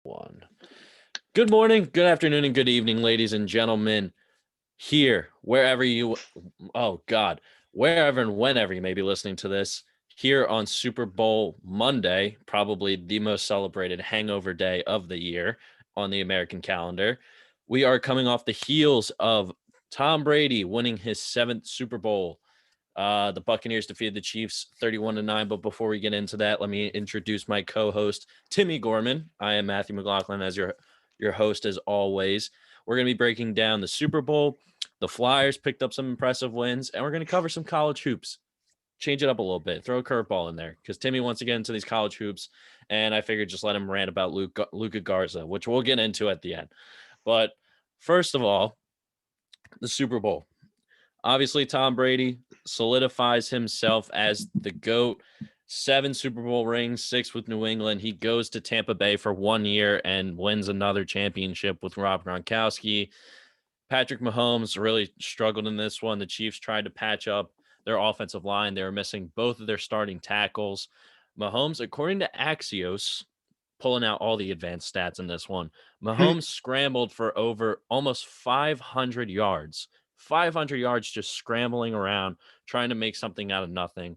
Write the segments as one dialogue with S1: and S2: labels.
S1: One. Good morning, good afternoon, and good evening, ladies and gentlemen. Here, wherever and whenever you may be listening to this, here on Super Bowl Monday, probably the most celebrated hangover day of the year on the American calendar. We are coming off the heels of Tom Brady winning his seventh Super Bowl. The Buccaneers defeated the Chiefs 31-9. But before we get into that, let me introduce my co-host, Timmy Gorman. I am Matthew McLaughlin as your host as always. We're going to be breaking down the Super Bowl. The Flyers picked up some impressive wins, and we're going to cover some college hoops. Change it up a little bit. Throw a curveball in there because Timmy wants to get into these college hoops, and I figured just let him rant about Luka Garza, which we'll get into at the end. But first of all, the Super Bowl. Obviously, Tom Brady solidifies himself as the GOAT. 7 Super Bowl rings, 6 with New England. He goes to Tampa Bay for 1 year and wins another championship with Rob Gronkowski. Patrick Mahomes really struggled in this one. The Chiefs tried to patch up their offensive line. They were missing both of their starting tackles. Mahomes, according to Axios, pulling out all the advanced stats in this one, Mahomes scrambled for over almost 500 yards. 500 yards just scrambling around, trying to make something out of nothing.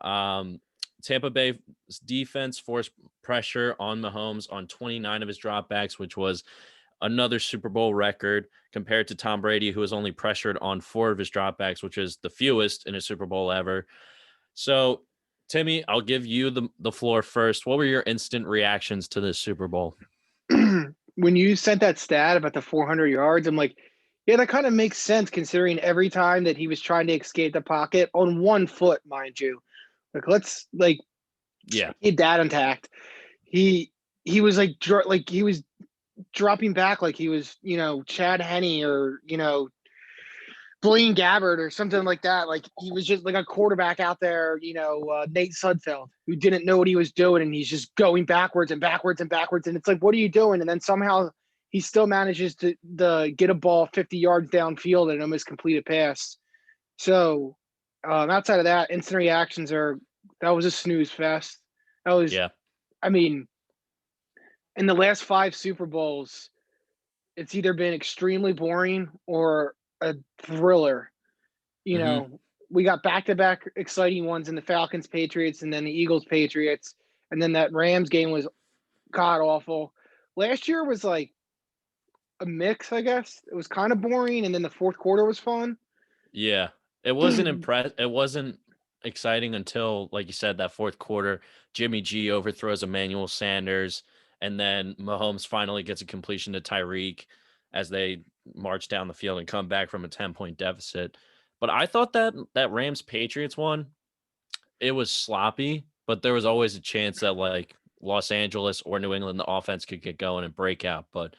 S1: Tampa Bay's defense forced pressure on Mahomes on 29 of his dropbacks, which was another Super Bowl record compared to Tom Brady, who was only pressured on 4 of his dropbacks, which is the fewest in a Super Bowl ever. So, Timmy, I'll give you the floor first. What were your instant reactions to this Super Bowl?
S2: When you sent that stat about the 400 yards, I'm like, yeah, that kind of makes sense considering every time that he was trying to escape the pocket on 1 foot, mind you. Let's
S1: Yeah.
S2: keep that intact. He was like he was dropping back like he was Chad Henne or Blaine Gabbert or something like that. Like he was just like a quarterback out there, Nate Sudfeld, who didn't know what he was doing, and he's just going backwards and backwards and backwards. And it's like, what are you doing? And then somehow he still manages to get a ball 50 yards downfield and almost complete a pass. So outside of that, instant reactions that was a snooze fest. That was,
S1: Yeah.
S2: I mean, in the last 5 Super Bowls, it's either been extremely boring or a thriller. You
S1: Mm-hmm.
S2: know, we got back-to-back exciting ones in the Falcons Patriots and then the Eagles Patriots, and then that Rams game was god awful. Last year was like a mix, I guess. It was kind of boring, and then the fourth quarter was fun.
S1: Yeah. It wasn't exciting until, like you said, that fourth quarter. Jimmy G overthrows Emmanuel Sanders, and then Mahomes finally gets a completion to Tyreek as they march down the field and come back from a 10-point deficit. But I thought that Rams Patriots one, it was sloppy, but there was always a chance that like Los Angeles or New England, the offense could get going and break out. But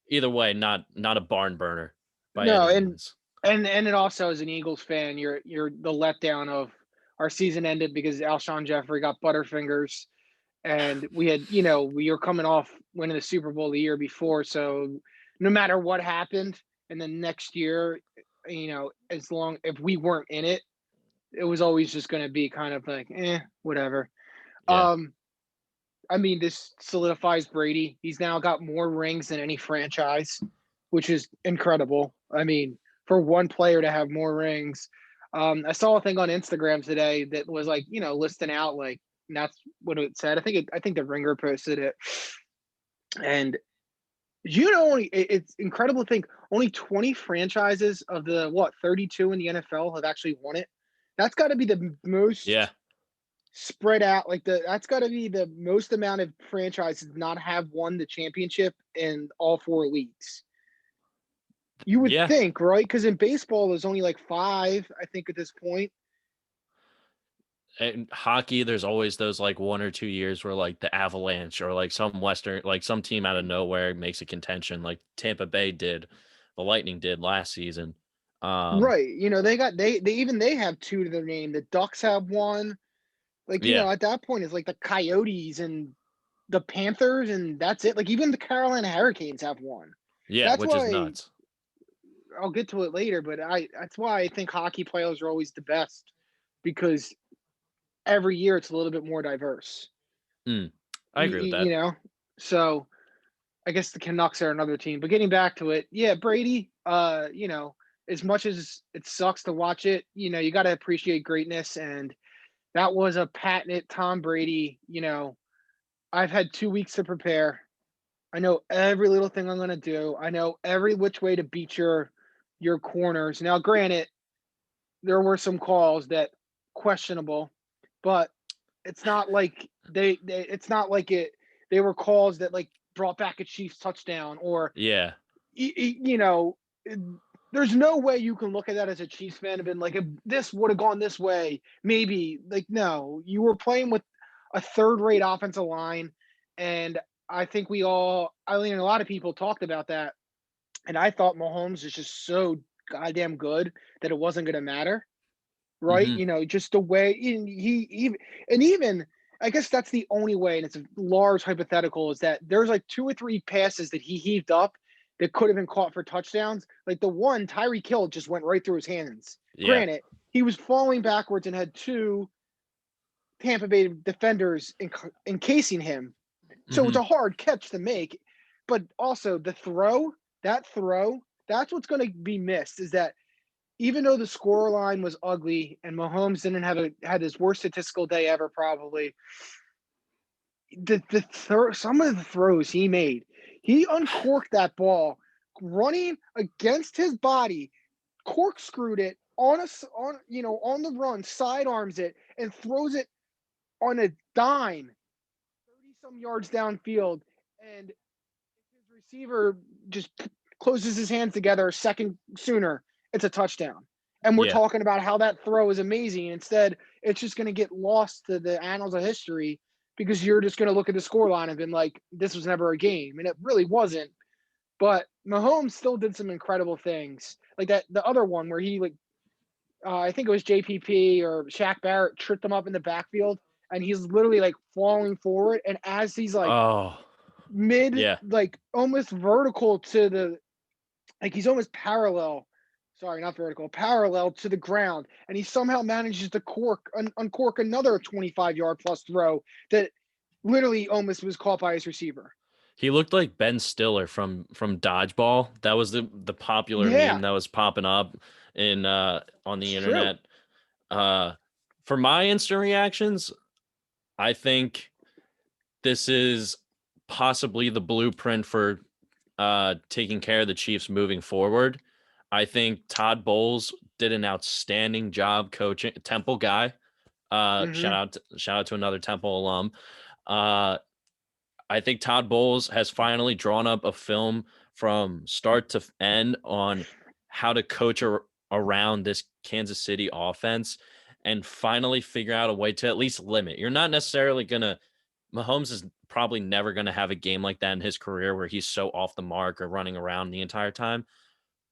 S1: either way, not a barn burner by
S2: No,
S1: any
S2: and
S1: means.
S2: and it also as an Eagles fan, you're the letdown of our season ended because Alshon Jeffrey got butterfingers, and we were coming off winning the Super Bowl the year before, so no matter what happened, and then next year, as long if we weren't in it, it was always just going to be kind of like, whatever.
S1: Yeah.
S2: Um, I mean, this solidifies Brady. He's now got more rings than any franchise, which is incredible. I mean, for one player to have more rings. I saw a thing on Instagram today that was like, listing out like, and that's what it said. I think the Ringer posted it, and it's incredible to think only 20 franchises of the 32 in the NFL have actually won it. That's got to be the
S1: Yeah.
S2: most spread out, like that's got to be the most amount of franchises not have won the championship in all 4 leagues. You would
S1: Yeah.
S2: think, right? Because in baseball, there's only like 5, I think, at this point.
S1: In hockey, there's always those like 1 or 2 years where like the Avalanche or like some Western, like some team out of nowhere makes a contention, like Tampa Bay did, the Lightning did last season.
S2: Right. They have 2 to their name. The Ducks have 1. Like,
S1: Yeah,
S2: at that point, it's like the Coyotes and the Panthers, and that's it. Like, even the Carolina Hurricanes have 1.
S1: yeah,
S2: That's
S1: which is
S2: why
S1: nuts.
S2: I'll get to it later, but that's why I think hockey players are always the best because every year it's a little bit more diverse.
S1: Mm, I
S2: You,
S1: agree with
S2: you
S1: that.
S2: know, so I guess the Canucks are another team. But getting back to it, yeah, Brady. As much as it sucks to watch it, you got to appreciate greatness, and that was a patented Tom Brady. I've had 2 weeks to prepare. I know every little thing I'm gonna do. I know every which way to beat your corners. Now, granted, there were some calls that questionable, but it's not like it's not like they were calls that like brought back a Chiefs touchdown or
S1: Yeah.
S2: you know there's no way you can look at that as a Chiefs fan and been like, if this would have gone this way, maybe. Like, no, you were playing with a third-rate offensive line, and I think a lot of people talked about that, and I thought Mahomes is just so goddamn good that it wasn't going to matter, right?
S1: Hmm.
S2: Just the way even I guess that's the only way, and it's a large hypothetical, is that there's like two or three passes that he heaved up that could have been caught for touchdowns. Like the one, Tyreek Hill just went right through his hands.
S1: Yeah.
S2: Granted, he was falling backwards and had two Tampa Bay defenders encasing him. So it's
S1: Hmm.
S2: a hard catch to make. But also that throw, that's what's going to be missed, is that even though the score line was ugly and Mahomes didn't had his worst statistical day ever, probably some of the throws he made, he uncorked that ball, running against his body, corkscrewed it on the run, sidearms it, and throws it on a dime, 30 some yards downfield, and his receiver just closes his hands together a second sooner, it's a touchdown. And we're
S1: Yeah.
S2: talking about how that throw is amazing. Instead, it's just going to get lost to the annals of history because you're just going to look at the score line and been like, this was never a game. And it really wasn't. But Mahomes still did some incredible things. Like that, the other one where I think it was JPP or Shaq Barrett tripped him up in the backfield and he's literally like falling forward. And as he's like
S1: Oh, yeah.
S2: like almost vertical to like he's almost parallel. Sorry, not vertical, parallel to the ground, and he somehow manages to uncork another 25-yard plus throw that literally almost was caught by his receiver.
S1: He looked like Ben Stiller from Dodgeball. That was the popular meme
S2: Yeah,
S1: that was popping up in on
S2: it's
S1: the
S2: true.
S1: internet. Uh, for my instant reactions, I think this is possibly the blueprint for taking care of the Chiefs moving forward. I think Todd Bowles did an outstanding job coaching. Temple guy.
S2: Hmm.
S1: Shout out to another Temple alum. Uh, I think Todd Bowles has finally drawn up a film from start to end on how to coach around this Kansas City offense and finally figure out a way to at least limit. You're not necessarily going to, Mahomes is probably never going to have a game like that in his career where he's so off the mark or running around the entire time,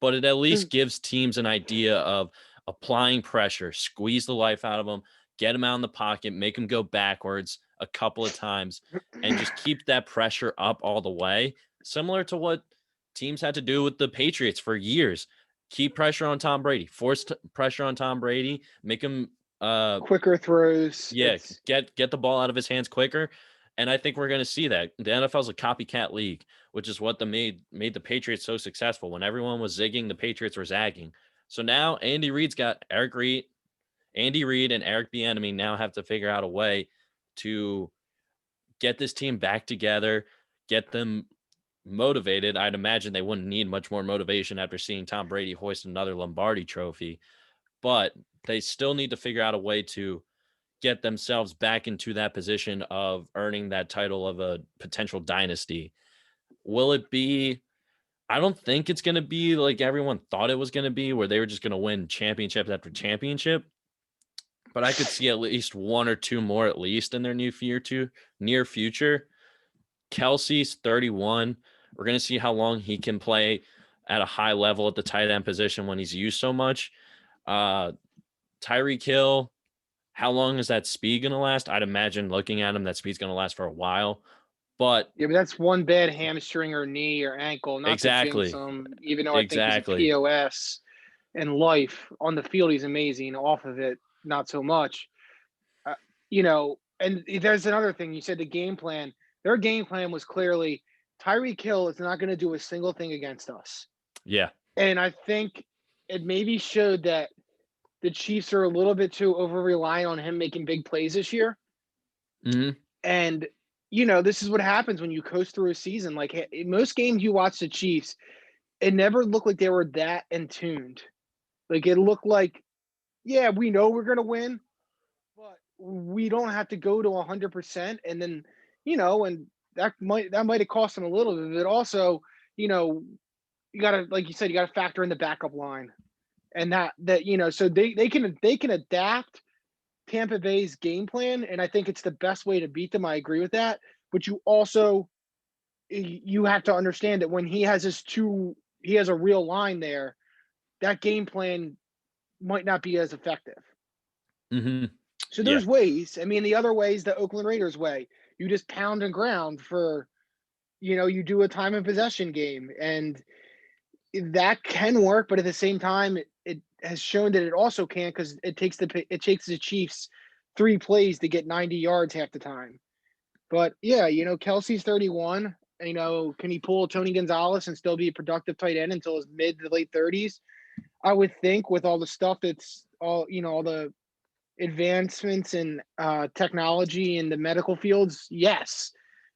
S1: but it at least gives teams an idea of applying pressure, squeeze the life out of them, get them out in the pocket, make them go backwards a couple of times, and just keep that pressure up all the way. Similar to what teams had to do with the Patriots for years. Keep pressure on Tom Brady, force pressure on Tom Brady, make him
S2: Quicker throws.
S1: yeah,
S2: It's
S1: get the ball out of his hands quicker. And I think we're going to see that. The NFL's a copycat league, which is what made the Patriots so successful. When everyone was zigging, the Patriots were zagging. So now Andy Reid and Eric Bieniemy now have to figure out a way to get this team back together, get them motivated. I'd imagine they wouldn't need much more motivation after seeing Tom Brady hoist another Lombardi trophy, but they still need to figure out a way to get themselves back into that position of earning that title of a potential dynasty. Will it be? I don't think it's going to be like everyone thought it was going to be, where they were just going to win championships after championship. But I could see at least one or two more, at least in their near future. Kelsey's 31. We're going to see how long he can play at a high level at the tight end position when he's used so much. Uh, Tyreek Hill, how long is that speed going to last? I'd imagine looking at him, that speed's going to last for a while. But
S2: Yeah, but that's one bad hamstring or knee or ankle. Not to jinx
S1: exactly,
S2: him, even though I think he's a
S1: exactly.
S2: POS in life. On the field, he's amazing. Off of it, not so much. And there's another thing you said. The game plan. Their game plan was clearly Tyreek Hill is not going to do a single thing against us.
S1: Yeah.
S2: And I think it maybe showed that the Chiefs are a little bit too over reliant on him making big plays this year.
S1: Mm-hmm.
S2: And, this is what happens when you coast through a season. Like in most games you watch the Chiefs, it never looked like they were that in tuned. Like it looked like, yeah, we know we're going to win, but we don't have to go to 100%. And then, and that might have cost them a little bit. But also, you got to, like you said, you got to factor in the backup line. And so they can adapt Tampa Bay's game plan, and I think it's the best way to beat them. I agree with that. But you have to understand that when he has a real line there, that game plan might not be as effective.
S1: Mm-hmm.
S2: So
S1: Yeah.
S2: there's ways. I mean, the other way is the Oakland Raiders way. You just pound and ground for, you do a time and possession game, and that can work. But at the same time, it has shown that it also can, because it takes the Chiefs 3 plays to get 90 yards half the time. But yeah, Kelsey's 31. Can he pull Tony Gonzalez and still be a productive tight end until his mid to late 30s? I would think, with all the stuff that's all the advancements in technology in the medical fields, yes.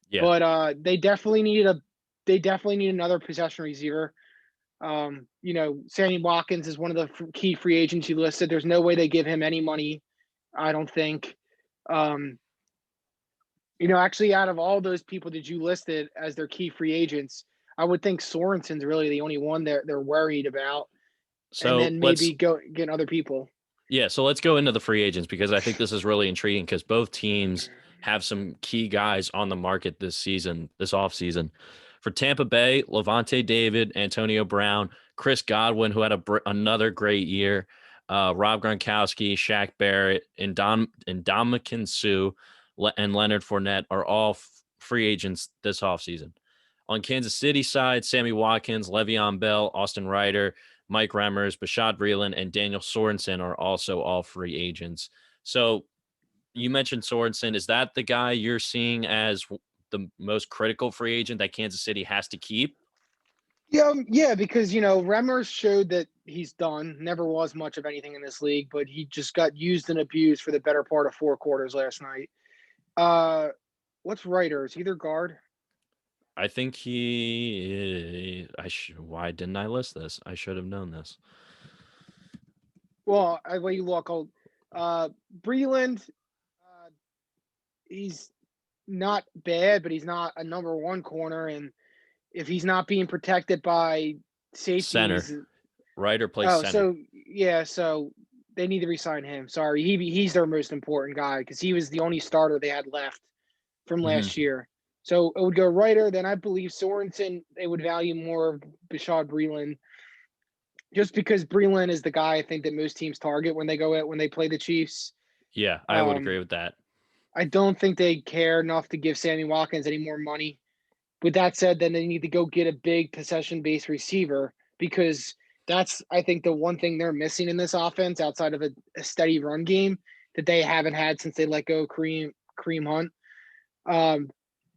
S1: Yeah.
S2: But they definitely need another possession receiver. Sammy Watkins is one of the key free agents you listed. There's no way they give him any money, I don't think. Actually, out of all those people that you listed as their key free agents, I would think Sorensen's really the only one they're worried about, and
S1: So
S2: then
S1: let's
S2: maybe go get other people.
S1: so let's go into the free agents, because I think this is really intriguing, because both teams have some key guys on the market this offseason. For Tampa Bay, Levante David, Antonio Brown, Chris Godwin, who had another great year, Rob Gronkowski, Shaq Barrett, and Ndamukong Suh, and Leonard Fournette are all free agents this offseason. On Kansas City side, Sammy Watkins, Le'Veon Bell, Austin Ryder, Mike Remmers, Bashad Breeland, and Daniel Sorensen are also all free agents. So you mentioned Sorensen. Is that the guy you're seeing as the most critical free agent that Kansas City has to keep?
S2: Yeah, because Remmers showed that he's done. Never was much of anything in this league, but he just got used and abused for the better part of 4 quarters last night. What's Ryder? Is he their guard?
S1: I think why didn't I list this? I should have known this.
S2: Well, I let you look. Breeland, he's not bad, but he's not a number 1 corner, and if he's not being protected by
S1: Center.
S2: safeties,
S1: Ryder plays center.
S2: so they need to resign him. Sorry, he's their most important guy, because he was the only starter they had left from last year. So it would go Ryder. Then I believe Sorensen, they would value more of Bashad Breeland, just because Breeland is the guy I think that most teams target when they play the Chiefs.
S1: Yeah, I would agree with that.
S2: I don't think they care enough to give Sammy Watkins any more money. With that said, then they need to go get a big possession-based receiver, because that's, I think, the one thing they're missing in this offense outside of a steady run game that they haven't had since they let go Kareem Hunt.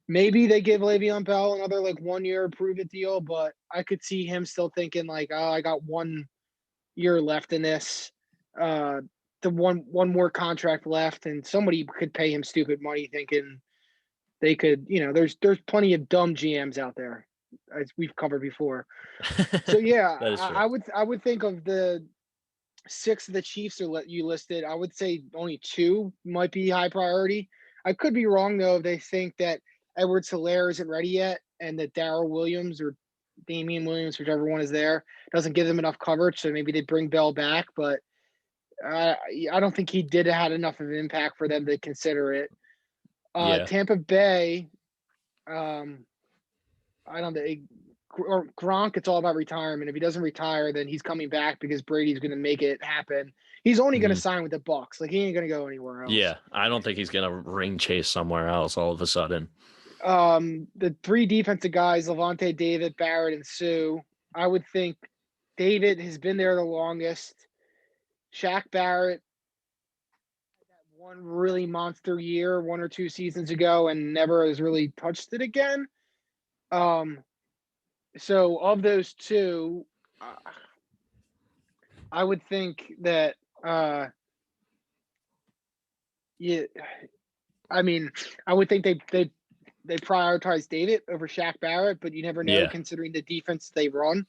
S2: Maybe they give Le'Veon Bell another 1 year prove-it deal, but I could see him still thinking I got 1 year left in this. The one more contract left, and somebody could pay him stupid money thinking they could, there's plenty of dumb GMs out there, as we've covered before. So yeah,
S1: That is true.
S2: I would think of the 6 of the Chiefs you listed. I would say only 2 might be high priority. I could be wrong though if they think that Edwards-Helaire isn't ready yet, and that Darrell Williams or Damian Williams, whichever one is there, doesn't give them enough coverage. So maybe they bring Bell back, but I don't think he had enough of an impact for them to consider it.
S1: Yeah.
S2: Tampa Bay, I don't know. Or Gronk, it's all about retirement. If he doesn't retire, then he's coming back because Brady's going to make it happen. He's only going to sign with the Bucs. He ain't going to go anywhere else.
S1: Yeah, I don't think he's going to ring chase somewhere else all of a sudden.
S2: The 3 defensive guys, Levante David, Barrett, and Suh, I would think David has been there the longest. Shaq Barrett had that one really monster year 1 or 2 seasons ago and never has really touched it again. Um, so of those two, uh, I would think that yeah, I mean, I would think they prioritize David over Shaq Barrett, but you never know
S1: Yeah.
S2: considering the defense they run.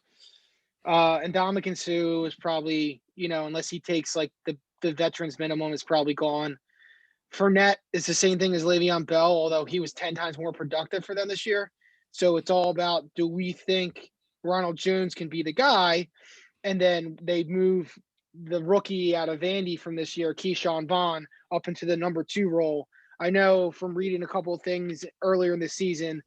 S2: And Dominican Sue is probably, unless he takes like the veterans minimum, is probably gone. Fournette is the same thing as Le'Veon Bell, although he was 10 times more productive for them this year. So it's all about, do we think Ronald Jones can be the guy? And then they move the rookie out of Vandy from this year, Keyshawn Vaughn, up into the number 2 role. I know from reading a couple of things earlier in the season,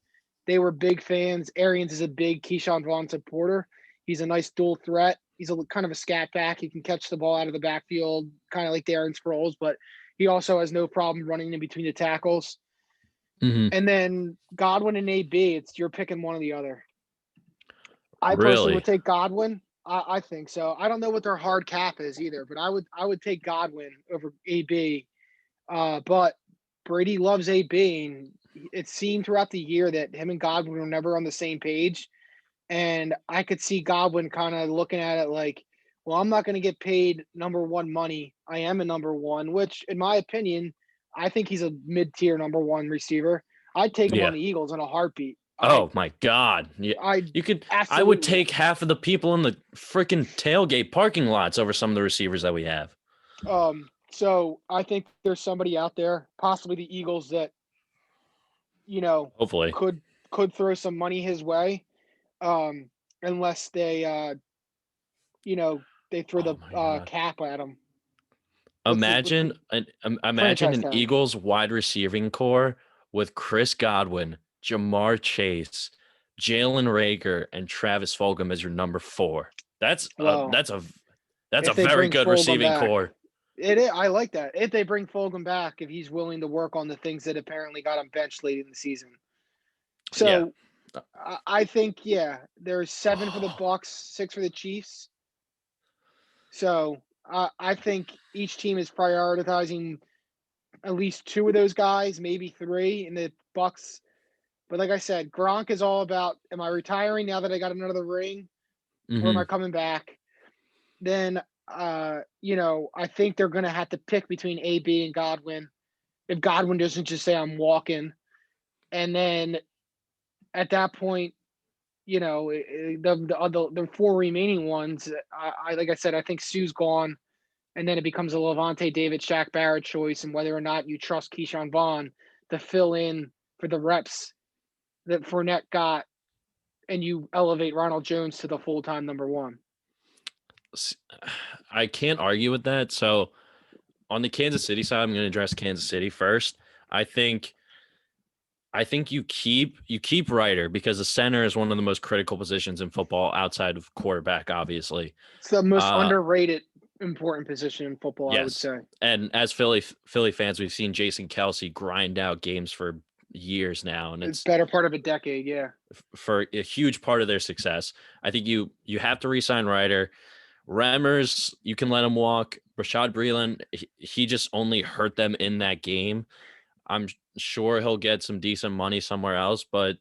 S2: they were big fans. Arians is a big Keyshawn Vaughn supporter. He's a nice dual threat. He's a kind of a scat back. He can catch the ball out of the backfield, kind of like Darren Sproles, but he also has no problem running in between the tackles.
S1: Mm-hmm.
S2: And then Godwin and AB, you're picking one or the other. I personally would
S1: Really?
S2: take Godwin. I think so. I don't know what their hard cap is either, but I would take Godwin over AB. But Brady loves AB, and it seemed throughout the year that him and Godwin were never on the same page. And I could see Godwin kind of looking at it like, well, I'm not going to get paid number 1 money. I am a number 1, which, in my opinion, I think he's a mid-tier number 1 receiver. I'd take him on
S1: Yeah.
S2: the Eagles in a heartbeat.
S1: Oh my God. Yeah.
S2: I
S1: You could I would
S2: absolutely.
S1: take half of the people in the freaking tailgate parking lots over some of the receivers that we have.
S2: So I think there's somebody out there, possibly the Eagles, that you know
S1: Hopefully.
S2: could could throw some money his way, unless you know, they throw
S1: Oh
S2: the
S1: my God.
S2: cap at him. What's the
S1: Imagine
S2: franchise
S1: an
S2: tag?
S1: Eagles wide receiving core with Chris Godwin, Jamar Chase, Jalen Rager, and Travis Fulgham as your number 4. That's a
S2: Well,
S1: that's a that's a
S2: if they
S1: very
S2: bring
S1: good
S2: Fulgham
S1: receiving
S2: back,
S1: core.
S2: I like that. If they bring Fulgham back, if he's willing to work on the things that apparently got him benched late in the season.
S1: Yeah.
S2: So I think, yeah, there's 7 for the Bucks, 6 for the Chiefs. So I think each team is prioritizing at least 2 of those guys, maybe 3 in the Bucks. But like I said, Gronk is all about, am I retiring now that I got another ring, or am I
S1: Hmm.
S2: coming back? Then I think they're going to have to pick between AB and Godwin. If Godwin doesn't just say I'm walking, and then at that point, the 4 remaining ones, like I said, I think Sue's gone, and then it becomes a Levante David Shaq Barrett choice, and whether or not you trust Keyshawn Vaughn to fill in for the reps that Fournette got, and you elevate Ronald Jones to the full time number 1.
S1: I can't argue with that. So on the Kansas City side, I'm going to address Kansas City first. I think you keep Ryder because the center is one of the most critical positions in football outside of quarterback, obviously.
S2: It's the most
S1: Uh,
S2: underrated, important position in football, I would
S1: yes,
S2: say.
S1: and as Philly fans, we've seen Jason Kelsey grind out games for years now, and
S2: The
S1: it's
S2: better part of a decade, yeah.
S1: for a huge part of their success. I think you have to re-sign Ryder. Remmers, you can let him walk. Rashad Breeland, he just only hurt them in that game. I'm sure he'll get some decent money somewhere else, but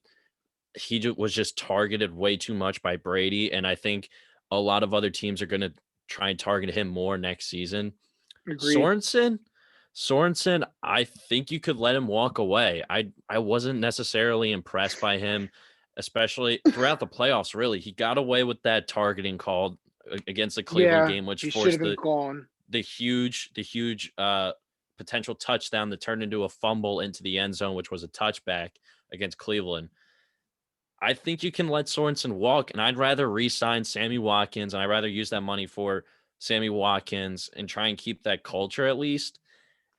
S1: was just targeted way too much by Brady, and I think a lot of other teams are going to try and target him more next season.
S2: Agreed.
S1: Sorensen, Sorensen, I think you could let him walk away. I wasn't necessarily impressed by him, especially throughout the playoffs. Really, he got away with that targeting call against the Cleveland
S2: Yeah,
S1: game, which
S2: he should
S1: forced
S2: have been gone.
S1: the huge potential touchdown that turned into a fumble into the end zone, which was a touchback against Cleveland. I think you can let Sorensen walk, and I'd rather re-sign Sammy Watkins, and I'd rather use that money for Sammy Watkins and try and keep that culture at least.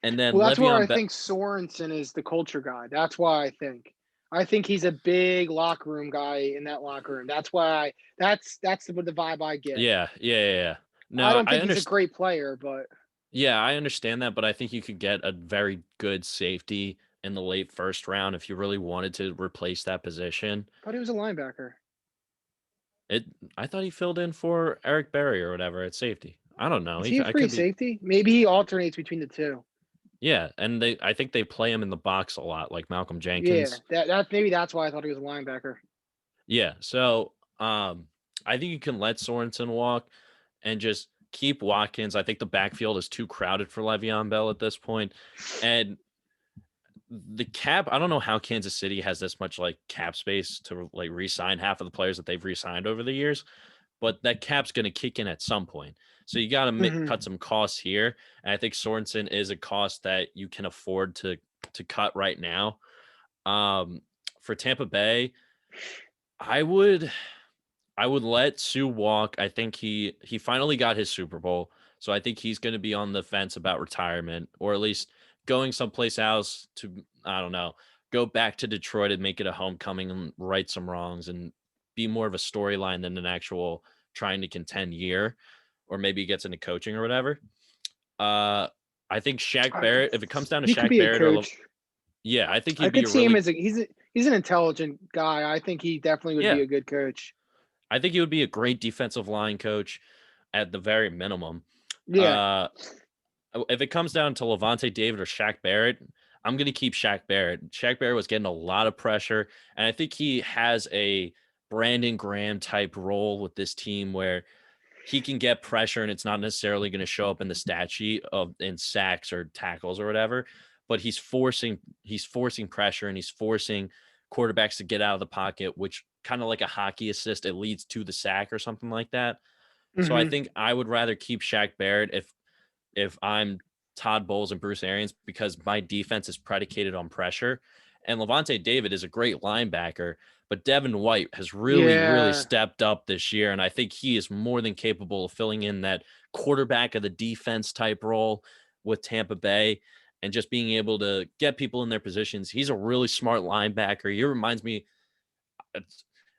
S1: And then
S2: Well, that's where I
S1: Le'Veon Bell.
S2: think Sorensen is the culture guy. That's why I think. I think he's a big locker room guy in that locker room. That's why that's the vibe I get.
S1: Yeah, yeah, yeah, yeah.
S2: I
S1: No,
S2: don't
S1: I
S2: think he's a
S1: understand.
S2: great player, but
S1: Yeah, I understand that, but I think you could get a very good safety in the late first round if you really wanted to replace that position.
S2: I thought he was a linebacker.
S1: It. I thought he filled in for Eric Berry or whatever at safety. I don't know.
S2: Is he a
S1: I
S2: free
S1: could be.
S2: safety? Maybe he alternates between the two.
S1: Yeah, and I think they play him in the box a lot, like Malcolm
S2: Yeah,
S1: Jenkins.
S2: that maybe that's why I thought he was a linebacker.
S1: Yeah. So I think you can let Sorensen walk and just keep Watkins. I think the backfield is too crowded for Le'Veon Bell at this point. And the cap, I don't know how Kansas City has this much like cap space to like re-sign half of the players that they've re-signed over the years, but that cap's going to kick in at some point. So you got to
S2: Mhm.
S1: cut some costs here. And I think Sorensen is a cost that you can afford to cut right now. For Tampa Bay, I would I would let Sue walk. I think he finally got his Super Bowl, so I think he's going to be on the fence about retirement, or at least going someplace else to, I don't know, go back to Detroit and make it a homecoming and right some wrongs and be more of a storyline than an actual trying to contend year, or maybe he gets into coaching or whatever. Uh, I think Shaq
S2: I-
S1: Barrett. If it comes down to
S2: He could
S1: Shaq
S2: be a
S1: Barrett
S2: coach.
S1: yeah, I think
S2: I
S1: he'd be
S2: could
S1: a
S2: see him
S1: really
S2: as he's an intelligent guy. I think he definitely would be
S1: yeah.
S2: a good coach.
S1: I think he would be a great defensive line coach at the very minimum.
S2: Yeah.
S1: Uh, if it comes down to Levante David or Shaq Barrett, I'm going to keep Shaq Barrett. Shaq Barrett was getting a lot of pressure, and I think he has a Brandon Graham type role with this team where he can get pressure and it's not necessarily going to show up in the stat sheet of in sacks or tackles or whatever, but he's forcing pressure and he's forcing quarterbacks to get out of the pocket, which kind of like a hockey assist, it leads to the sack or something like that. So I
S2: Hmm.
S1: think I would rather keep Shaq Barrett if I'm Todd Bowles and Bruce Arians because my defense is predicated on pressure. And Levante David is a great linebacker, but Devin White has really, really
S2: Yeah.
S1: stepped up this year. And I think he is more than capable of filling in that quarterback of the defense type role with Tampa Bay and just being able to get people in their positions. He's a really smart linebacker. He reminds me,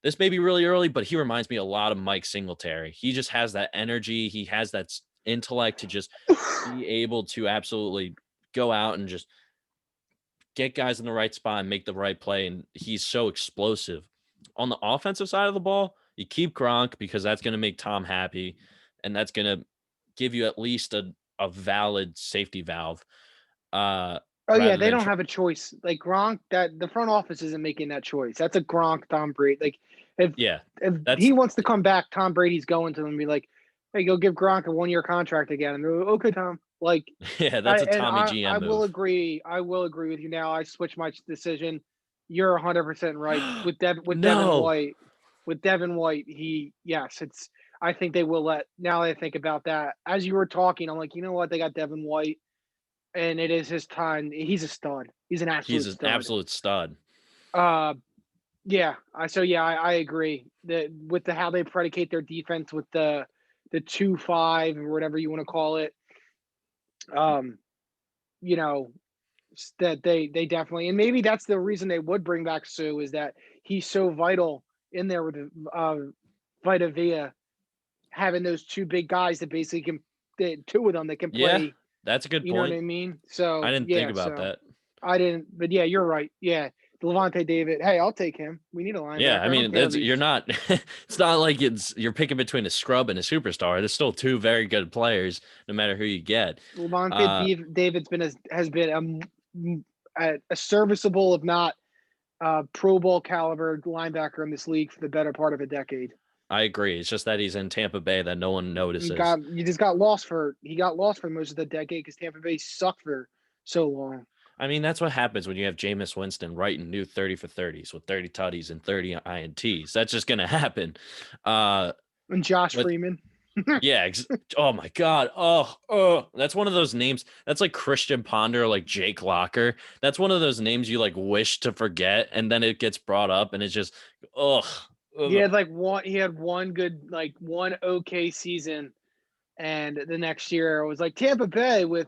S1: this may be really early, but he reminds me a lot of Mike Singletary. He just has that energy. He has that intellect to just be able to absolutely go out and just get guys in the right spot and make the right play. And he's so explosive. On the offensive side of the ball, you keep Gronk because that's going to make Tom happy. And that's going to give you at least a valid safety valve.
S2: Oh yeah,
S1: Rather
S2: they
S1: than,
S2: don't have a choice. Like Gronk, that the front office isn't making that choice. That's a Gronk, Tom Brady. Like if
S1: yeah,
S2: if he
S1: that's,
S2: wants to come back, Tom Brady's going to them and be like, "Hey, go give Gronk a 1 year contract again." And they're like, okay, Tom. Like
S1: yeah, that's a Tommy
S2: I
S1: GM
S2: will
S1: move.
S2: agree. I will agree with you now. I switched my decision. You're 100% right with Devin
S1: No.
S2: White. With Devin White, yes, it's. I think they will let. Now that I think about that, as you were talking, I'm like, you know what? They got Devin White and it is his time. He's a stud. He's an
S1: He's
S2: absolute
S1: an
S2: stud.
S1: absolute stud.
S2: Uh, yeah. I agree that with the how they predicate their defense with the 2-5 or whatever you want to call it. Um, you know that they definitely, and maybe that's the reason they would bring back Sue is that he's so vital in there with Vita Vea having those two big guys that basically can the two of them that can
S1: Yeah,
S2: play.
S1: that's a good
S2: You know what
S1: point.
S2: I mean?
S1: I
S2: So
S1: didn't think
S2: yeah.
S1: about
S2: So
S1: that.
S2: I didn't, but yeah, you're right. Yeah, Levante David. Hey, I'll take him. We need a
S1: Yeah, I
S2: linebacker. I don't
S1: mean,
S2: care if
S1: that's you're
S2: he's
S1: not it's not like you're picking between a scrub and a superstar. There's still two very good players, no matter who you get. Uh,
S2: David's been has been a serviceable, if not Pro Bowl caliber linebacker in this league for the better part of a decade.
S1: I agree. It's just that he's in Tampa Bay that no one
S2: He
S1: notices.
S2: got you just got lost for he got lost for most of the decade because Tampa Bay sucked for so long.
S1: I mean, that's what happens when you have Jameis Winston writing new 30 for 30s with 30 tutties and 30 INTs. That's just going to happen. Uh,
S2: And Josh
S1: but
S2: Freeman.
S1: yeah, oh my God. That's one of those names. That's like Christian Ponder, like Jake Locker. That's one of those names you like wish to forget, and then it gets brought up, and it's just, ugh.
S2: He
S1: Ugh.
S2: had like one. He had one good, like one okay season, and the next year it was like Tampa Bay with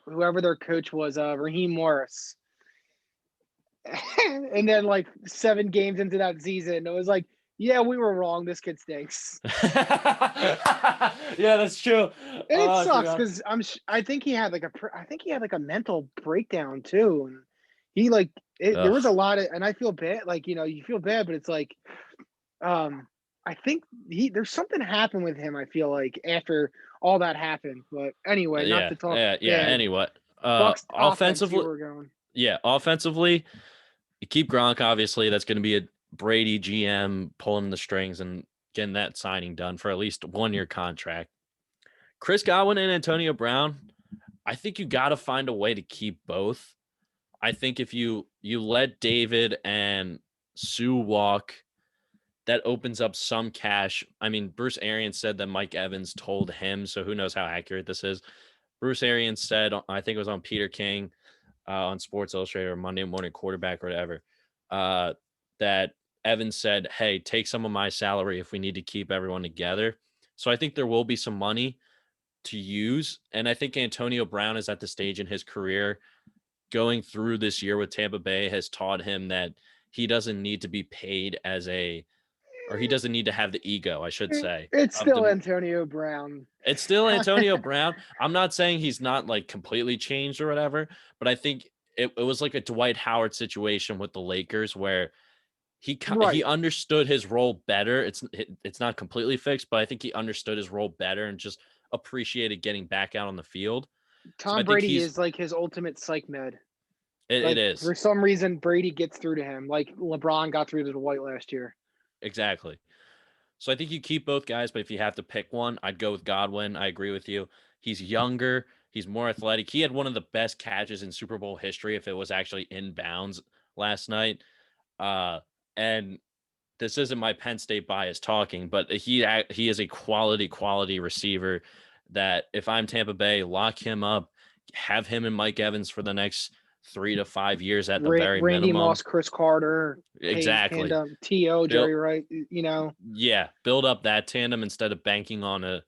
S2: whoever their coach was, Raheem Morris. And then like 7 games into that season, it was like, yeah, we were wrong. This kid stinks,
S1: Yeah, that's true.
S2: and it
S1: Oh, I
S2: sucks
S1: forgot.
S2: because I think he had like I think he had like a mental breakdown too, and he like there was a
S1: Ugh.
S2: lot of, and I feel bad. Like you feel bad, but it's like um, I think there's something happened with him. I feel like after all that happened. But anyway, not
S1: Yeah,
S2: to talk.
S1: yeah, yeah.
S2: Yeah,
S1: Anyway,
S2: Bucks offense. You
S1: offensively,
S2: were going.
S1: yeah, offensively, you keep Gronk. Obviously, that's going to be a Brady GM pulling the strings and getting that signing done for at least 1-year contract. Chris Godwin and Antonio Brown, I think you got to find a way to keep both. I think if you let David and Sue walk, that opens up some cash. I mean, Bruce Arians said that Mike Evans told him, so who knows how accurate this is. Bruce Arians said, I think it was on Peter King on Sports Illustrated or Monday Morning Quarterback or whatever, that Evans said, hey, take some of my salary if we need to keep everyone together. So I think there will be some money to use. And I think Antonio Brown is at the stage in his career going through this year with Tampa Bay has taught him that he doesn't need to be paid or he doesn't need to have the ego, I should say,
S2: It's
S1: of
S2: still
S1: the.
S2: Antonio Brown.
S1: It's still Antonio Brown. I'm not saying he's not like completely changed or whatever, but I think it was like a Dwight Howard situation with the Lakers where he
S2: Right.
S1: understood his role better. It's not completely fixed, but I think he understood his role better and just appreciated getting back out on the field. So I
S2: Tom
S1: think
S2: Brady is like his ultimate psych med.
S1: it
S2: Like
S1: is
S2: for some reason, Brady gets through to him, like LeBron got through to Dwight last year.
S1: exactly. So I think you keep both guys, but if you have to pick one, I'd go with Godwin. I agree with you. He's younger. He's more athletic. He had one of the best catches in Super Bowl history if it was actually in bounds last night. And this isn't my Penn State bias talking, but he is a quality receiver that if I'm Tampa Bay, lock him up, have him and Mike Evans for the next 3 to 5 years at the very
S2: Randy
S1: minimum.
S2: Moss, Chris Carter,
S1: Exactly.
S2: tandem, T.O.,
S1: Build,
S2: Jerry Wright, you know.
S1: yeah, build up that tandem instead of banking on a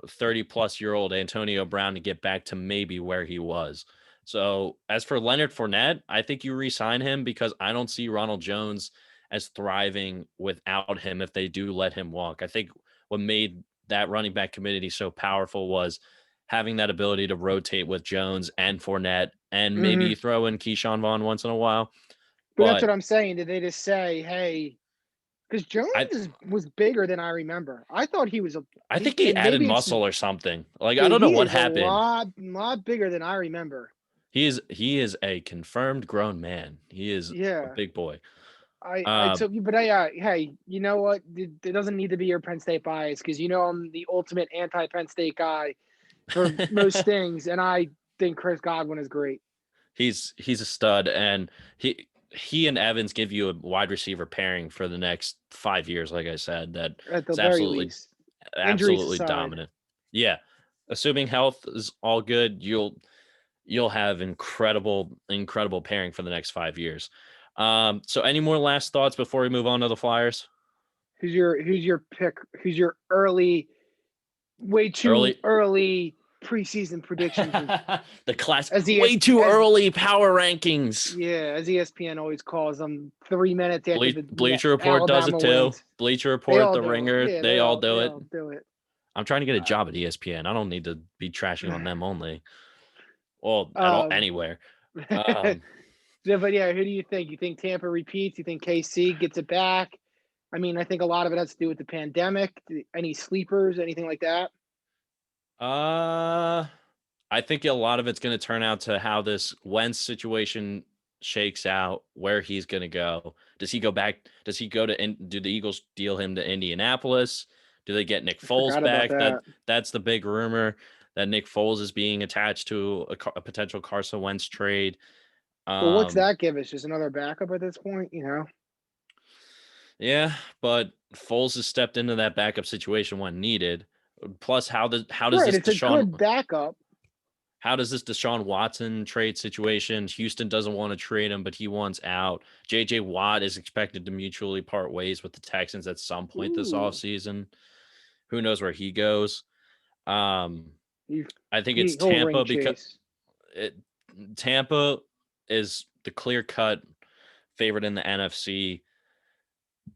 S1: 30-plus-year-old Antonio Brown to get back to maybe where he was. So as for Leonard Fournette, I think you re-sign him because I don't see Ronald Jones as thriving without him if they do let him walk. I think what made that running back committee so powerful was having that ability to rotate with Jones and Fournette and maybe
S2: Mm-hmm.
S1: you throw in Keyshawn Vaughn once in a while.
S2: But that's
S1: But
S2: what I'm saying. Did they just say, hey, because
S1: I
S2: Was bigger than I remember. I thought he was
S1: I think he
S2: and
S1: added
S2: maybe it's
S1: muscle or something. Like I
S2: dude,
S1: don't know
S2: he
S1: what
S2: is a
S1: happened.
S2: lot bigger than I remember.
S1: He is a confirmed grown man. He is a
S2: Yeah.
S1: big boy.
S2: I
S1: Uh,
S2: took you, but hey, you know what? It doesn't need to be your Penn State bias because you know I'm the ultimate anti Penn State guy for most things, and I think Chris Godwin is great
S1: he's a stud, and he and Evans give you a wide receiver pairing for the next 5 years. Like I said, that
S2: at the
S1: is
S2: very
S1: absolutely
S2: least. Injuries
S1: absolutely
S2: aside,
S1: dominant. Yeah, assuming health is all good, you'll have incredible pairing for the next 5 years. So any more last thoughts before we move on to the Flyers?
S2: who's your pick? Who's your way too
S1: Early.
S2: early preseason prediction for
S1: The class
S2: as
S1: way
S2: ES
S1: too
S2: as
S1: early power rankings.
S2: yeah, as ESPN always calls them 3 minutes after the
S1: Bleacher Report does it
S2: Alabama
S1: too.
S2: wins.
S1: Bleacher
S2: They
S1: Report,
S2: all
S1: The
S2: do it.
S1: Ringer,
S2: Yeah,
S1: they all do
S2: they
S1: it.
S2: all do it.
S1: I'm trying to get a job at ESPN. I don't need to be trashing on them only. Well, at all
S2: Um,
S1: anywhere.
S2: yeah, but yeah, who do you think? You think Tampa repeats? You think KC gets it back? I mean, I think a lot of it has to do with the pandemic. Any sleepers, anything like that?
S1: Uh, I think a lot of it's going to turn out to how this Wentz situation shakes out, where he's going to go. Does he go back? Does he go to? Do the Eagles deal him to Indianapolis? Do they get Nick
S2: I
S1: Foles
S2: forgot about
S1: back?
S2: that.
S1: That's the big rumor that Nick Foles is being attached to a potential Carson Wentz trade.
S2: But what's
S1: Um,
S2: that give us? Just another backup at this point, you know?
S1: yeah, but Foles has stepped into that backup situation when needed. Plus, how does
S2: Right,
S1: this
S2: it's a
S1: Deshaun
S2: good backup.
S1: How does this Deshaun Watson trade situation? Houston doesn't want to trade him, but he wants out. JJ Watt is expected to mutually part ways with the Texans at some point this
S2: Ooh,
S1: offseason. Who knows where he goes? Um,
S2: he,
S1: I think it's
S2: he'll ring
S1: Tampa because
S2: chase.
S1: it, Tampa is the clear cut favorite in the NFC.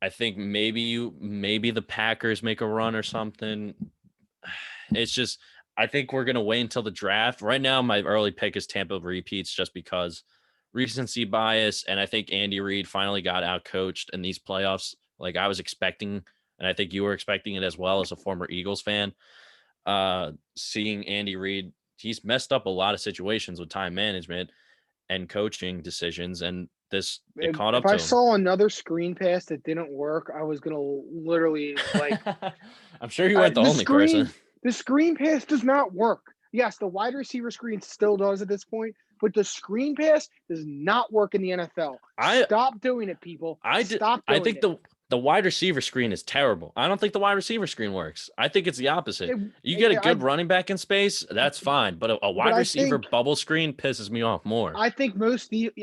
S1: I think maybe the Packers make a run or something. It's just I think we're gonna wait until the draft. Right now, my early pick is Tampa repeats just because recency bias, and I think Andy Reid finally got out coached in these playoffs, like I was expecting, and I think you were expecting it as well as a former Eagles fan. Seeing Andy Reid, he's messed up a lot of situations with time management and coaching decisions, and it caught
S2: If
S1: up
S2: I
S1: to him.
S2: saw another screen pass that didn't work, I was gonna literally like
S1: I'm sure you weren't the only person.
S2: the screen pass does not work. Yes, the wide receiver screen still does at this point, but the screen pass does not work in the NFL.
S1: I
S2: Stop doing it, people.
S1: I did.
S2: Stop
S1: I
S2: doing
S1: think
S2: it.
S1: the wide receiver screen is terrible. I don't think the wide receiver screen works. I think it's the opposite. You get a good running back in space, that's fine. But a
S2: but
S1: wide receiver bubble screen pisses me off more.
S2: I think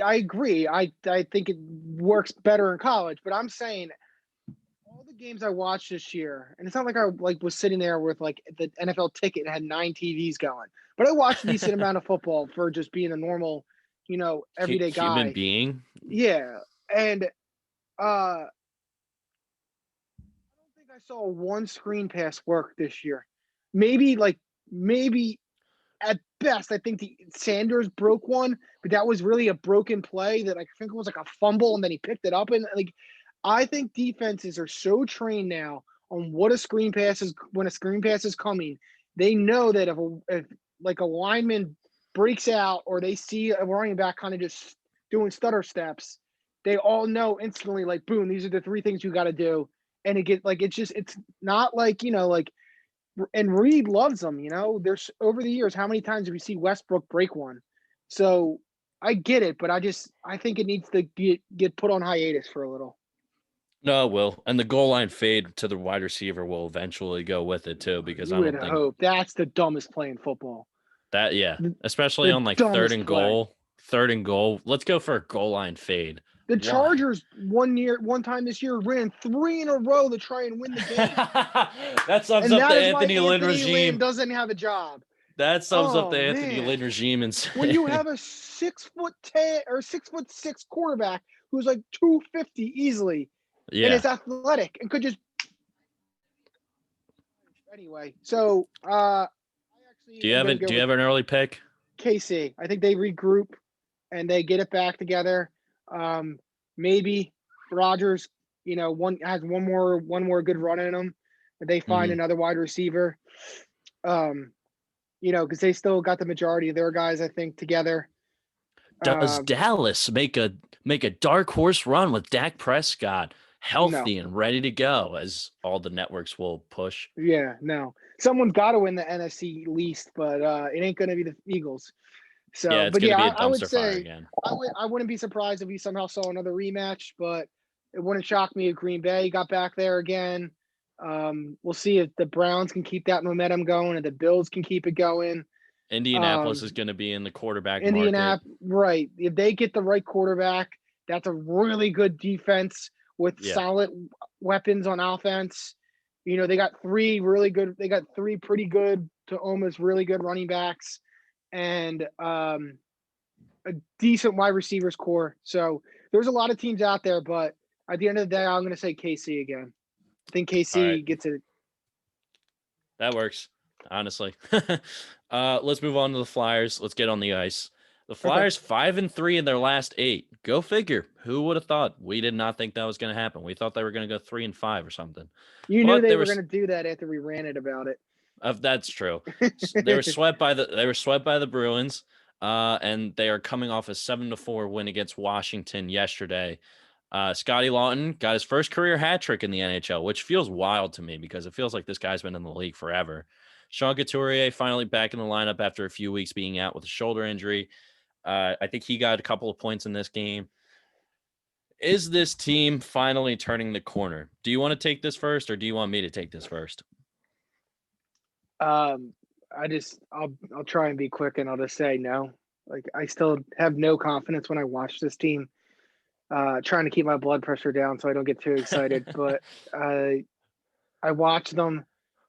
S2: I agree. I think it works better in college, but I'm saying all the games I watched this year, and it's not like I was sitting there with like the NFL ticket and had 9 TVs going, but I watched a decent amount of football for just being a normal, everyday
S1: Human
S2: guy.
S1: being.
S2: Yeah, and I don't think I saw one screen pass work this year. Maybe at best, I think the Sanders broke one, but that was really a broken play that I think it was like a fumble, and then he picked it up. And like, I think defenses are so trained now on what a screen pass is when a screen pass is coming. They know that if like a lineman breaks out or they see a running back kind of just doing stutter steps, they all know instantly, like, boom, these are the 3 things you got to do. And it's not like, and Reed loves them, There's over the years, how many times have we see Westbrook break one? So I get it, but I think it needs to get put on hiatus for a little.
S1: No, it will. And the goal line fade to the wide receiver will eventually go with it too, because
S2: You
S1: I
S2: would
S1: don't think
S2: hope. That's the dumbest play in football.
S1: that, yeah,
S2: The,
S1: especially
S2: the
S1: on like third
S2: dumbest
S1: and
S2: play.
S1: goal. Third and goal. Let's go for a goal line fade.
S2: The
S1: Why?
S2: Chargers one time this year ran 3 in a row to try and win the game.
S1: That sums
S2: And
S1: up the
S2: that is why
S1: Anthony Lynn
S2: Anthony Lynn
S1: regime.
S2: doesn't have a job.
S1: That sums up
S2: Oh
S1: the Anthony Lynn
S2: man.
S1: regime
S2: When you
S1: insane.
S2: have a 6'10" or 6'6" quarterback who's like 250 easily and
S1: Yeah.
S2: is athletic and could just anyway. So I actually
S1: Do you
S2: am
S1: have
S2: gonna
S1: it?
S2: go
S1: Do you
S2: with
S1: have an early pick?
S2: KC. I think they regroup and they get it back together. Maybe Rogers, one more good run in them. They find
S1: Mhm.
S2: another wide receiver. Because they still got the majority of their guys, I think, together.
S1: Does Dallas make a dark horse run with Dak Prescott
S2: No.
S1: healthy and ready to go, as all the networks will push?
S2: Yeah, no. Someone's got to win the NFC least, but it ain't going to be the Eagles. So,
S1: Yeah, it's
S2: but
S1: going to
S2: yeah,
S1: be a
S2: I would
S1: dumpster fire
S2: say
S1: again.
S2: I wouldn't be surprised if we somehow saw another rematch, but it wouldn't shock me if Green Bay got back there again. We'll see if the Browns can keep that momentum going and the Bills can keep it going.
S1: Indianapolis is going to be in the quarterback market.
S2: Indianapolis, right. If they get the right quarterback, that's a really good defense with
S1: Yeah.
S2: solid weapons on offense. They got 3 pretty good to almost really good running backs and a decent wide receivers core. So there's a lot of teams out there, but at the end of the day, I'm going to say KC again. I think
S1: All right.
S2: KC gets it.
S1: That works, honestly. Let's move on to the Flyers. Let's get on the ice. The
S2: Okay.
S1: Flyers 5-3 in their last 8. Go figure. Who would have thought? We did not think that was going to happen. We thought they were going to go 3-5 or something.
S2: You knew
S1: But
S2: they were going to do that after we ranted about it.
S1: That's true. They were swept by the Bruins, and they are coming off a 7-4 win against Washington yesterday. Scotty Lawton got his first career hat trick in the NHL, which feels wild to me because it feels like this guy's been in the league forever. Sean Couturier finally back in the lineup after a few weeks being out with a shoulder injury. I think he got a couple of points in this game. Is this team finally turning the corner? Do you want to take this first, or do you want me to take this first?
S2: I'll try and be quick and I'll just say no. Like I still have no confidence when I watch this team. Trying to keep my blood pressure down so I don't get too excited. But I watch them.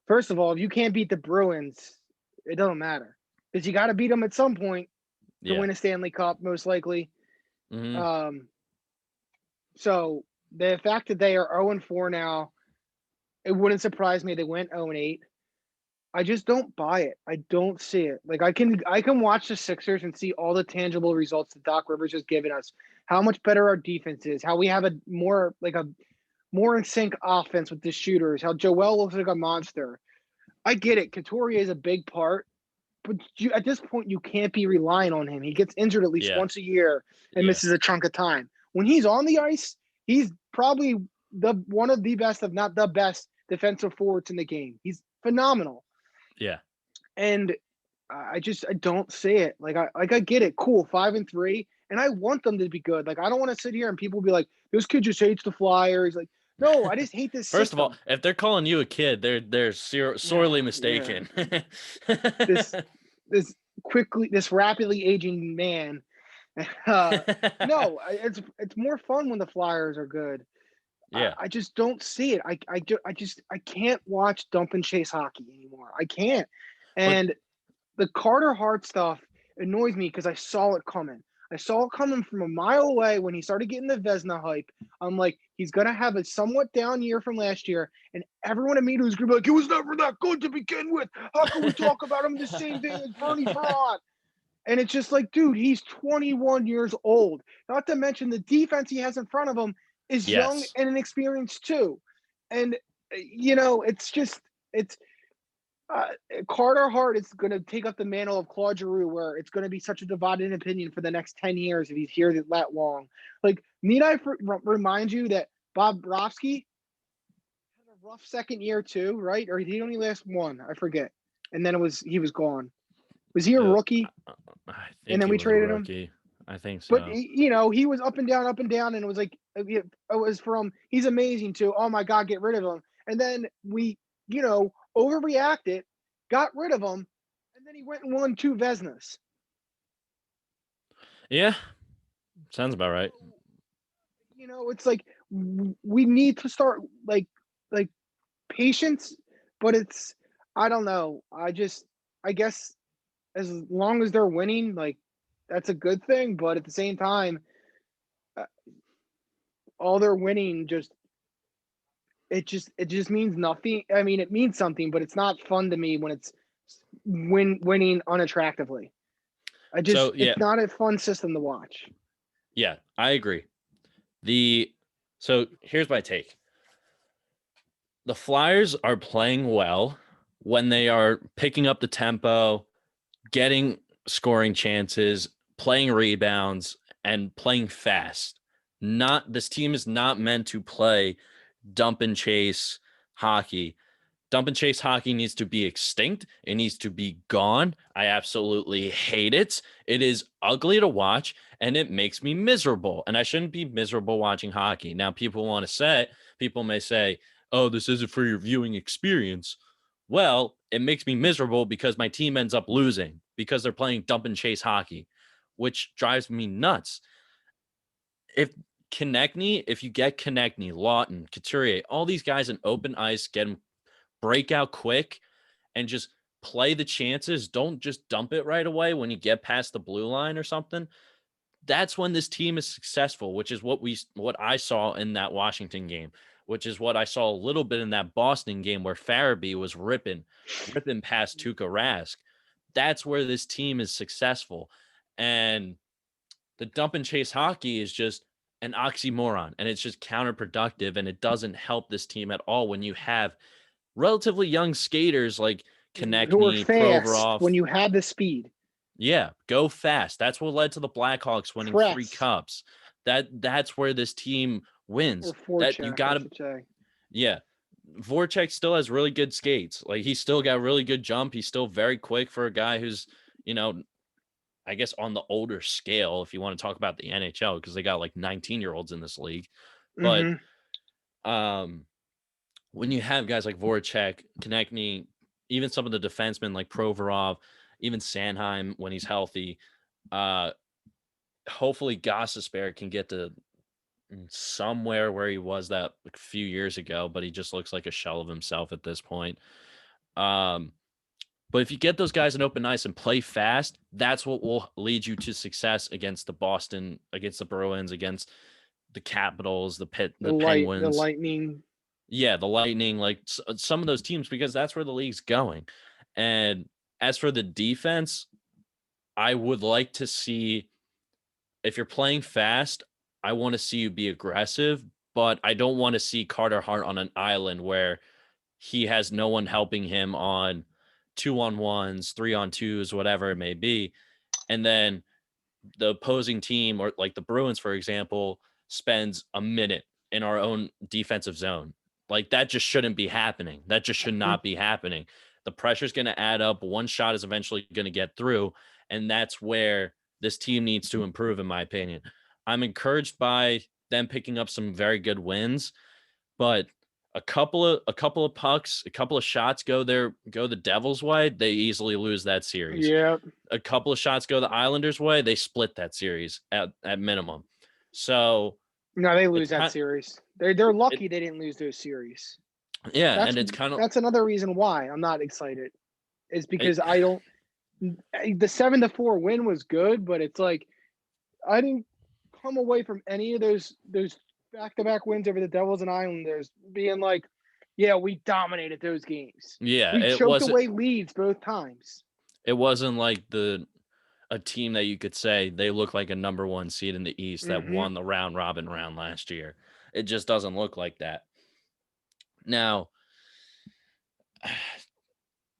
S2: First of all, if you can't beat the Bruins, it doesn't matter because you got to beat them at some point to
S1: Yeah.
S2: win a Stanley Cup, most likely.
S1: Mm-hmm.
S2: So the fact that they are 0-4 now, it wouldn't surprise me. They went 0-8. I just don't buy it. I don't see it. Like I can watch the Sixers and see all the tangible results that Doc Rivers has given us. How much better our defense is. How we have a more in sync offense with the shooters. How Joel looks like a monster. I get it. Couturier is a big part, but at this point you can't be relying on him. He gets injured at least
S1: Yeah.
S2: once a year and
S1: Yeah.
S2: misses a chunk of time. when he's on the ice, he's probably one of the best, if not the best, defensive forwards in the game. He's phenomenal.
S1: Yeah.
S2: And I don't see it. I get it. Cool, 5-3, and I want them to be good. Like I don't want to sit here and people be like, "This kid just hates the Flyers." Like, no, I just hate this
S1: First of all,
S2: system.
S1: if they're calling you a kid, they're sorely
S2: Yeah,
S1: mistaken.
S2: this this this rapidly aging man. Uh, no, it's more fun when the Flyers are good.
S1: Yeah.
S2: I just don't see it. I can't watch dump and chase hockey anymore. I can't.
S1: But
S2: And the Carter Hart stuff annoys me because I saw it coming. I saw it coming from a mile away when he started getting the Vesna hype. I'm like, he's gonna have a somewhat down year from last year, and everyone immediately was gonna be like, he was never that good to begin with. How can we talk about him the same thing as Bernie Braun? And it's just like, dude, he's 21 years old. Not to mention the defense he has in front of him is young
S1: yes.
S2: and inexperienced too. And it's uh, Carter Hart is going to take up the mantle of Claude Giroux, where it's going to be such a divided opinion for the next 10 years if he's here that long. Like, need I remind you that Bob Brovsky had a rough second year too, right? Or did he only last one? I forget. And then he was gone. Was he a rookie?
S1: I
S2: And
S1: think
S2: then
S1: he
S2: we
S1: was a
S2: traded him.
S1: rookie. I think
S2: But
S1: so.
S2: he was up and down, and it was like it was from he's amazing to oh my god, get rid of him. And then we overreacted, got rid of him, and then he went and won 2 Vesnas.
S1: Yeah. Sounds about right.
S2: It's like we need to start like patience, but it's I don't know. I guess as long as they're winning, like that's a good thing. But at the same time, uh, all they're winning it just means nothing. I mean, it means something, but it's not fun to me when it's winning unattractively.
S1: So yeah,
S2: It's not a fun system to watch.
S1: yeah, I agree. So here's my take. The Flyers are playing well when they are picking up the tempo, getting scoring chances, playing rebounds, and playing fast. Not this team is not meant to play dump and chase hockey. Dump and chase hockey needs to be extinct. It needs to be gone. I absolutely hate it. It is ugly to watch and it makes me miserable. And I shouldn't be miserable watching hockey. Now, people may say, oh, this isn't for your viewing experience. Well, it makes me miserable because my team ends up losing because they're playing dump and chase hockey, which drives me nuts. If if you get Konechny, Lawton, Couturier, all these guys in open ice, get them break out quick and just play the chances. Don't just dump it right away when you get past the blue line or something. That's when this team is successful, which is what I saw in that Washington game, which is what I saw a little bit in that Boston game where Farabee was ripping past Tuukka Rask. That's where this team is successful. And the dump and chase hockey is just an oxymoron and it's just counterproductive and it doesn't help this team at all when you have relatively young skaters like
S2: Who are
S1: Konechny,
S2: fast
S1: Provorov.
S2: when you have the speed.
S1: Yeah, go fast. That's what led to the Blackhawks winning 3
S2: Press
S1: cups. That's where this team
S2: or
S1: wins. That you
S2: forecheck, I
S1: got to
S2: should say.
S1: yeah. Voracek still has really good skates. Like he's still got really good jump. He's still very quick for a guy who's, I guess on the older scale if you want to talk about the NHL because they got like 19-year-olds in this league. But
S2: Mm-hmm.
S1: um when you have guys like Voracek, Konechny, even some of the defensemen like Provorov, even Sanheim when he's healthy, uh, hopefully Gossespierre can get to somewhere where he was that like, few years ago, but he just looks like a shell of himself at this point. Um, but if you get those guys in open ice and play fast, that's what will lead you to success against against the Bruins, against the Capitals, the
S2: The
S1: Penguins.
S2: Lightning.
S1: Yeah, the Lightning, like some of those teams, because that's where the league's going. And as for the defense, I would like to see if you're playing fast, I want to see you be aggressive, but I don't want to see Carter Hart on an island where he has no one helping him on 2-on-1s, 3-on-2s, whatever it may be. And then the opposing team, or like the Bruins, for example, spends a minute in our own defensive zone. Like that just shouldn't be happening. That just should not be happening. The pressure's going to add up. One shot is eventually going to get through. And that's where this team needs to improve, in my opinion. I'm encouraged by them picking up some very good wins, but a couple of pucks, a couple of shots go the Devils' way, they easily lose that series.
S2: Yeah.
S1: A couple of shots go the Islanders' way, they split that series at minimum. So
S2: No, they
S1: it's
S2: lose that
S1: kind
S2: series. They're
S1: it,
S2: lucky they didn't lose those series.
S1: yeah,
S2: That's
S1: and it's kind of
S2: that's another reason why I'm not excited. Is
S1: it,
S2: because I don't. The 7-4 win was good, but it's like I didn't come away from any of those back-to-back wins over the Devils and Islanders being like, yeah, we dominated those games.
S1: yeah,
S2: We choked away leads both times.
S1: it wasn't like a team that you could say they look like a number one seed in the East that
S2: Mm-hmm.
S1: won the round robin round last year. It just doesn't look like that. Now,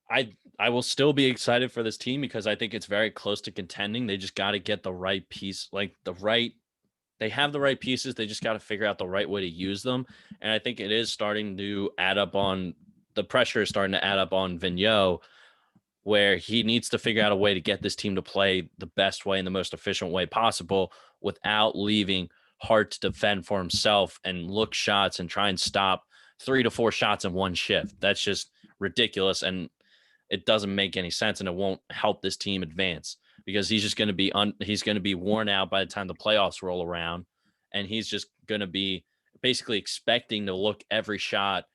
S1: I will still be excited for this team because I think it's very close to contending. They just got to get the right piece, they have the right pieces. They just got to figure out the right way to use them. And I think it is starting to add up on the pressure is starting to add up on Vigneault, where he needs to figure out a way to get this team to play the best way and the most efficient way possible without leaving Hart to defend for himself and look shots and try and stop 3 to 4 shots in one shift. That's just ridiculous. And it doesn't make any sense, and it won't help this team advance because he's just going to be he's going to be worn out by the time the playoffs roll around, and he's just going to be basically expecting to look every shot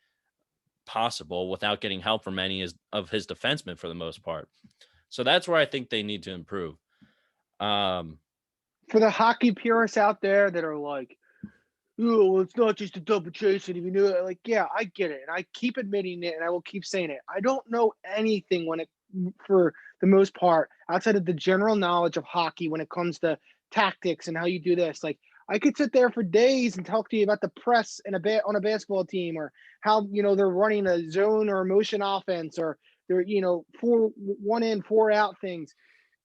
S1: possible without getting help from any of his defensemen for the most part. So that's where I think they need to improve.
S2: For the hockey purists out there that are like, oh, well, it's not just a double chase, and if you knew it, like, yeah, I get it, and I keep admitting it, and I will keep saying it. I don't know anything for the most part, outside of the general knowledge of hockey when it comes to tactics and how you do this. Like, I could sit there for days and talk to you about the press on a basketball team, or how they're running a zone or a motion offense, or they're 1 in 4 out things,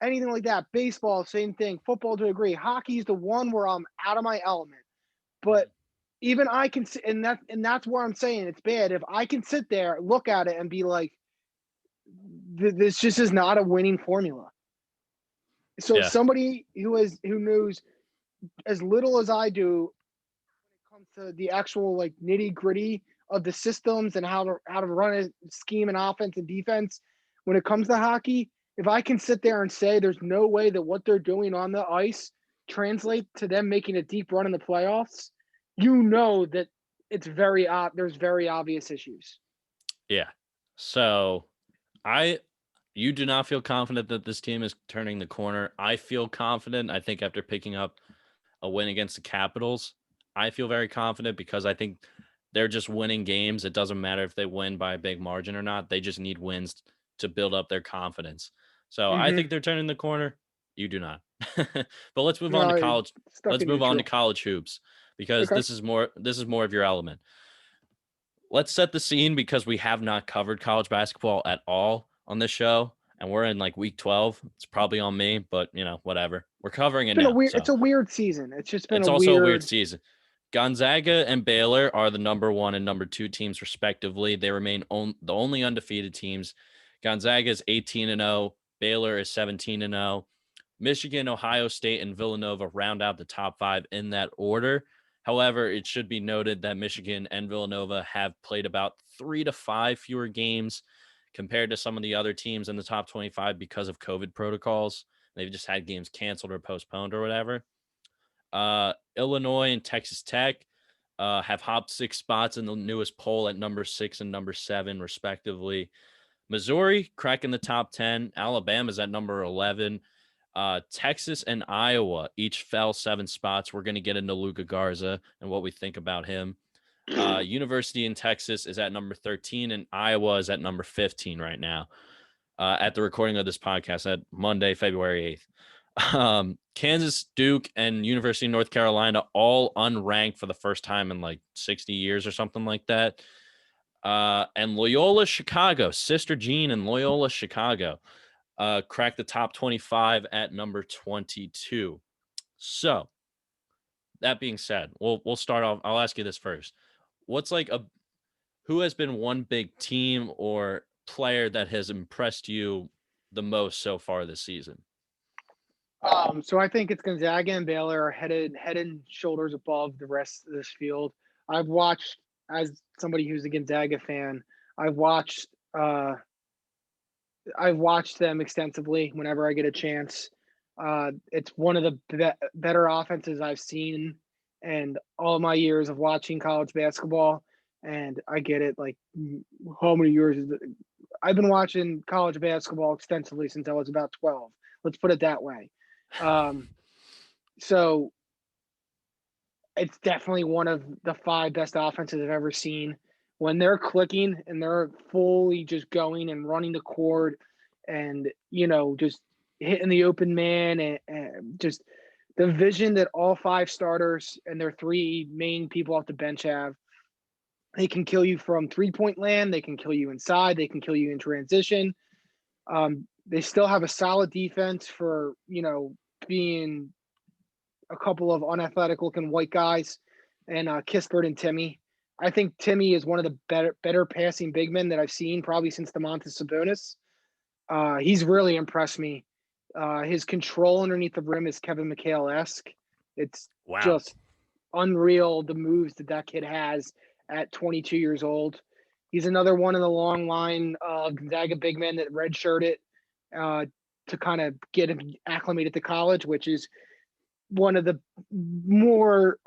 S2: anything like that. Baseball, same thing. Football, to agree. Hockey is the one where I'm out of my element. But even I can, and that's where I'm saying it's bad. If I can sit there, look at it, and be like, this just is not a winning formula. So
S1: Yeah,
S2: somebody who knows as little as I do when it comes to the actual like nitty gritty of the systems and how to run a scheme and offense and defense when it comes to hockey, if I can sit there and say there's no way that what they're doing on the ice translate to them making a deep run in the playoffs, that it's there's very obvious issues.
S1: yeah. So you do not feel confident that this team is turning the corner. I feel confident. I think after picking up a win against the Capitals, I feel very confident because I think they're just winning games. It doesn't matter if they win by a big margin or not. They just need wins to build up their confidence. So I
S2: Mm-hmm.
S1: think they're turning the corner. You do not. But let's move on to
S2: No,
S1: college.
S2: stuck
S1: Let's
S2: in
S1: move on to
S2: neutral.
S1: college hoops because
S2: Okay.
S1: this is more of your element. Let's set the scene because we have not covered college basketball at all on this show, and we're in like week 12. It's probably on me, but whatever. We're covering it now.
S2: It's
S1: So
S2: a weird season. It's just been
S1: it's
S2: a
S1: also a weird
S2: weird.
S1: season. Gonzaga and Baylor are the number 1 and number 2 teams respectively. They remain the only undefeated teams. Gonzaga is 18-0. Baylor is 17-0. Michigan, Ohio State, and Villanova round out the top 5 in that order. However, it should be noted that Michigan and Villanova have played about 3 to 5 fewer games compared to some of the other teams in the top 25 because of COVID protocols. They've just had games canceled or postponed or whatever. Illinois and Texas Tech have hopped 6 spots in the newest poll at number 6 and number 7, respectively. Missouri cracking the top 10. Alabama's at number 11. Texas and Iowa each fell 7 spots. We're going to get into Luka Garza and what we think about him. University in Texas is at number 13, and Iowa is at number 15 right now. At the recording of this podcast at Monday, February 8th. Kansas, Duke, and University of North Carolina all unranked for the first time in like 60 years or something like that. And Loyola Chicago, Sister Jean and Loyola Chicago cracked the top 25 at number 22. So that being said, we'll start off. I'll ask you this first. What's like a who has been one big team or player that has impressed you the most so far this season?
S2: So I think it's Gonzaga and Baylor are head and shoulders above the rest of this field. I've watched as somebody who's a Gonzaga fan. I've watched uh, I've watched them extensively whenever I get a chance. It's one of the better offenses I've seen in all my years of watching college basketball. And I get it. Like, how many years is it? I've been watching college basketball extensively since I was about 12. Let's put it that way. Um, so it's definitely one of the five best offenses I've ever seen. When they're clicking and they're fully just going and running the court and, just hitting the open man and just the vision that all five starters and their three main people off the bench have. They can kill you from 3-point land. They can kill you inside. They can kill you in transition. They still have a solid defense for, being a couple of unathletic looking white guys and Kispert and Timmy. I think Timmy is one of the better passing big men that I've seen probably since Domantas Sabonis. He's really impressed me. His control underneath the rim is Kevin McHale-esque. It's
S1: Wow.
S2: just unreal the moves that kid has at 22 years old. He's another one in the long line of Gonzaga big men that redshirted to kind of get him acclimated to college, which is one of the more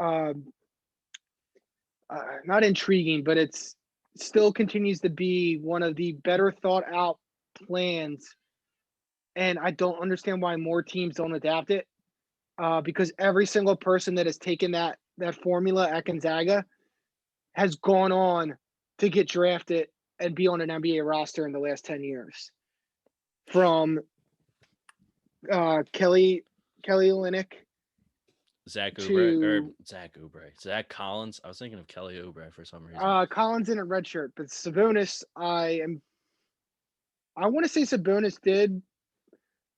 S2: not intriguing, but it's still continues to be one of the better thought out plans. And I don't understand why more teams don't adapt it because every single person that has taken that formula at Gonzaga has gone on to get drafted and be on an NBA roster in the last 10 years. From Kelly Olynyk
S1: Zach
S2: to
S1: Zach Collins. I was thinking of Kelly Oubre for some reason.
S2: Collins in a red shirt, but Sabonis, I want to say Sabonis did,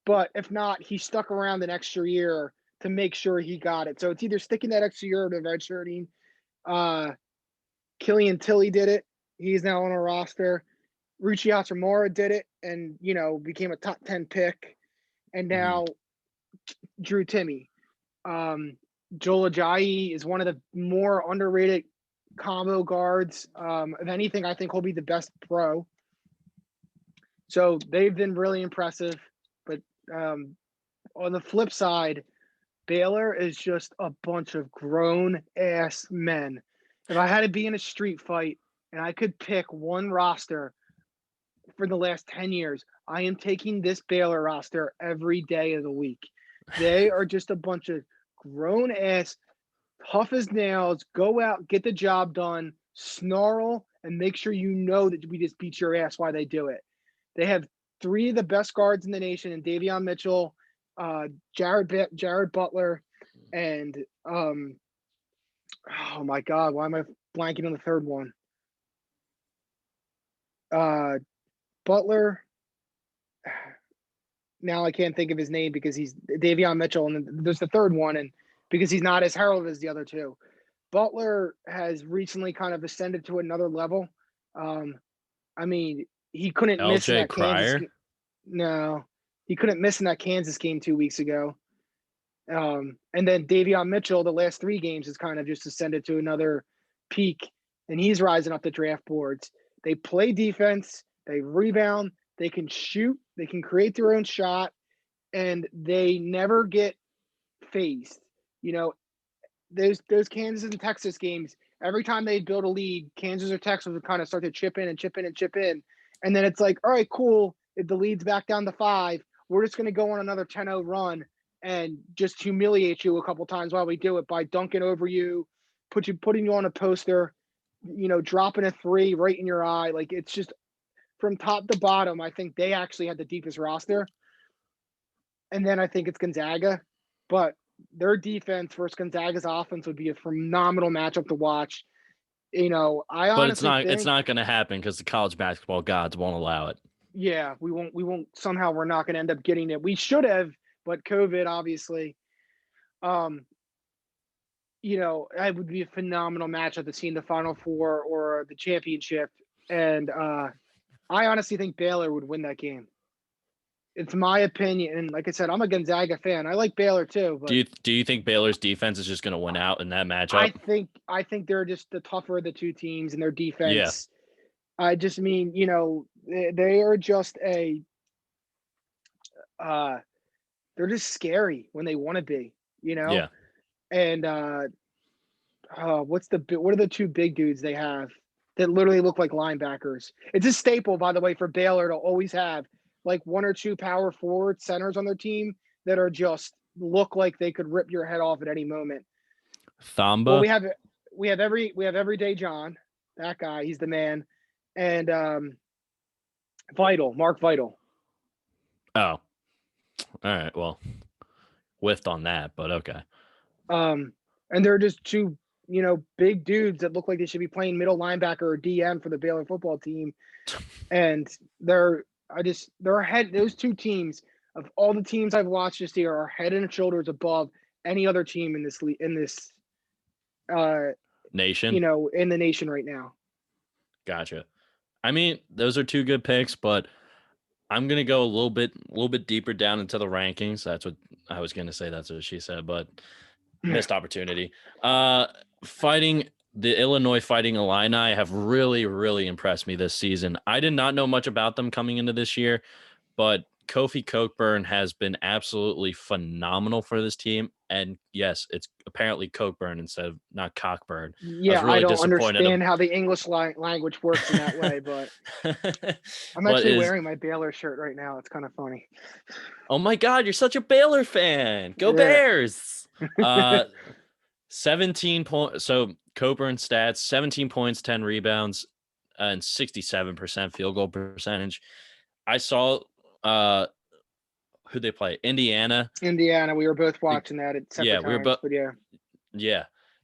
S2: but if not, he stuck around an extra year to make sure he got it. So it's either sticking that extra year or the redshirting. Killian Tilly did it. He's now on a roster. Ruchi Hachimura did it and, became a top 10 pick. And now Drew Timmy. Joel Ajayi is one of the more underrated combo guards. If anything, I think he'll be the best pro. So they've been really impressive. But on the flip side, Baylor is just a bunch of grown-ass men. If I had to be in a street fight and I could pick one roster for the last 10 years, I am taking this Baylor roster every day of the week. They are just a bunch of grown-ass, tough as nails, go out, get the job done, snarl, and make sure you know that we just beat your ass while they do it. They have three of the best guards in the nation in Davion Mitchell, Jared Butler, and oh my God, why am I blanking on the third one? Butler. Now I can't think of his name because he's Davion Mitchell, and there's the third one, and because he's not as heralded as the other two. Butler has recently kind of ascended to another level. I mean, he couldn't miss in
S1: LJ
S2: that Kansas.
S1: Cryer.
S2: No, he couldn't miss in that Kansas game 2 weeks ago. And then Davion Mitchell, the last 3 games, has kind of just ascended to another peak, and he's rising up the draft boards. They play defense, they rebound, they can shoot, they can create their own shot, and they never get phased. Those Kansas and Texas games, every time they build a lead, Kansas or Texas would kind of start to chip in and chip in and chip in. And then it's like, all right, cool. If the lead's back down to 5, we're just going to go on another 10-0 run and just humiliate you a couple times while we do it by dunking over you, putting you on a poster, dropping a 3 right in your eye. Like, it's just from top to bottom, I think they actually had the deepest roster. And then I think it's Gonzaga. But their defense versus Gonzaga's offense would be a phenomenal matchup to watch. I
S1: But
S2: honestly think
S1: it's not going to happen because the college basketball gods won't allow it.
S2: Yeah, we won't somehow we're not going to end up getting it. We should have, but COVID obviously. it would be a phenomenal matchup to see in the Final Four or the championship. And I honestly think Baylor would win that game. It's my opinion. And like I said, I'm a Gonzaga fan. I like Baylor too, but
S1: Do you think Baylor's defense is just going to win out in that
S2: I
S1: matchup?
S2: think I think they're just the tougher of the two teams, and their
S1: Yeah.
S2: defense. I just mean, they are just uh, they're just scary when they want to be,
S1: Yeah.
S2: And what are the two big dudes they have that literally look like linebackers? It's a staple, by the way, for Baylor to always have like one or two power forward centers on their team that are just look like they could rip your head off at any moment. Well,
S1: Thamba.
S2: we have everyday John, that guy, he's the man, and Mark Vital.
S1: Oh, all right. Well, whiffed on that, but okay.
S2: And they're just two, big dudes that look like they should be playing middle linebacker or DM for the Baylor football team. And they're ahead. Those two teams, of all the teams I've watched this year, are head and shoulders above any other team in this
S1: Nation.
S2: in the nation right now.
S1: Gotcha. I mean, those are two good picks, but I'm gonna go a little bit deeper down into the rankings. That's what I was gonna say. That's what she said, but missed opportunity. Fighting the Illinois Fighting Illini have really, really impressed me this season. I did not know much about them coming into this year, but Kofi Cockburn has been absolutely phenomenal for this team. And yes, it's apparently Cockburn instead of not Cockburn. I was
S2: Yeah, I
S1: really
S2: don't
S1: disappointed.
S2: understand how the English language works in that way, but I'm
S1: but
S2: actually
S1: is
S2: wearing my Baylor shirt right now. It's kind of funny.
S1: Oh my God, you're such a Baylor fan. Go
S2: Yeah.
S1: Bears. 17 points. So Coburn stats, 17 points, 10 rebounds, and 67% field goal percentage. I saw who they play. Indiana.
S2: Indiana. We were both watching that at
S1: Yeah,
S2: separate
S1: we were
S2: times,
S1: both.
S2: but yeah.
S1: Yeah.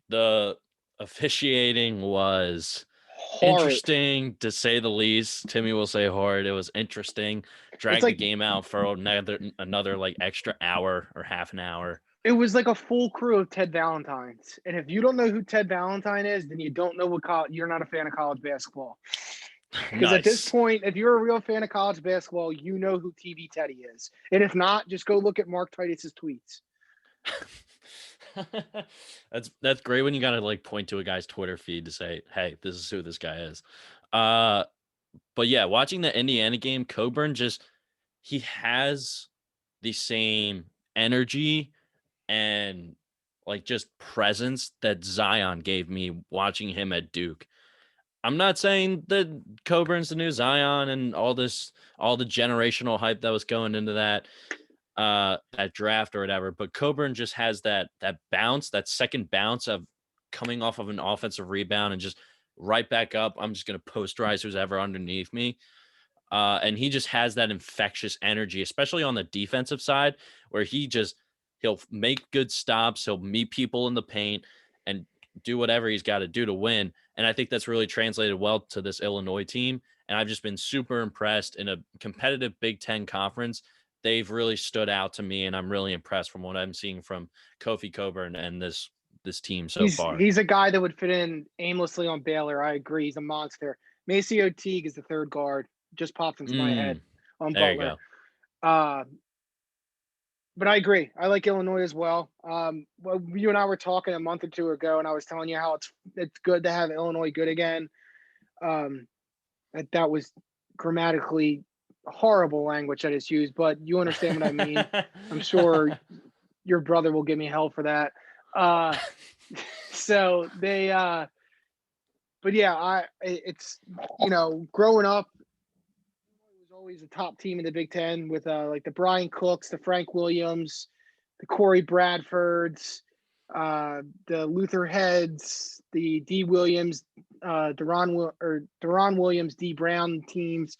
S1: The officiating was
S2: Hard.
S1: interesting to say the least. Timmy will say hard. It was interesting.
S2: It's
S1: Dragged the
S2: like
S1: game out for another like extra hour or half an hour.
S2: it was like a full crew of Ted Valentines. And if you don't know who Ted Valentine is, then you don't know you're not a fan of college basketball. Because at this
S1: Nice.
S2: point, if you're a real fan of college basketball, you know who TV Teddy is. And if not, just go look at Mark Titus's tweets.
S1: That's great when you gotta like point to a guy's Twitter feed to say, "Hey, this is who this guy is." But yeah, watching the Indiana game, Coburn he has the same energy and like just presence that Zion gave me watching him at Duke. I'm not saying that Coburn's the new Zion and all the generational hype that was going into that draft or whatever, but Coburn just has that bounce, that second bounce of coming off of an offensive rebound and just right back up. I'm just gonna posterize who's ever underneath me. And he just has that infectious energy, especially on the defensive side, where he'll make good stops, he'll meet people in the paint and do whatever he's got to do to win. And I think that's really translated well to this Illinois team. And I've just been super impressed in a competitive Big Ten conference. They've really stood out to me, and I'm really impressed from what I'm seeing from Kofi Coburn and this team so far.
S2: He's a guy that would fit in aimlessly on Baylor. I agree. He's a monster. Maceo Teague is the third guard. Just popped into my head on
S1: There
S2: Butler.
S1: you go.
S2: But I agree. I like Illinois as well. Well, you and I were talking a month or two ago, and I was telling you how it's good to have Illinois good again. That was grammatically horrible language that is used, but you understand what I mean. I'm sure your brother will give me hell for that. So they, but yeah, it's growing up, it was always a top team in the Big Ten with like the Brian Cooks, the Frank Williams, the Corey Bradfords, the Luther Heads, the D Williams, Deron Williams, D Brown teams.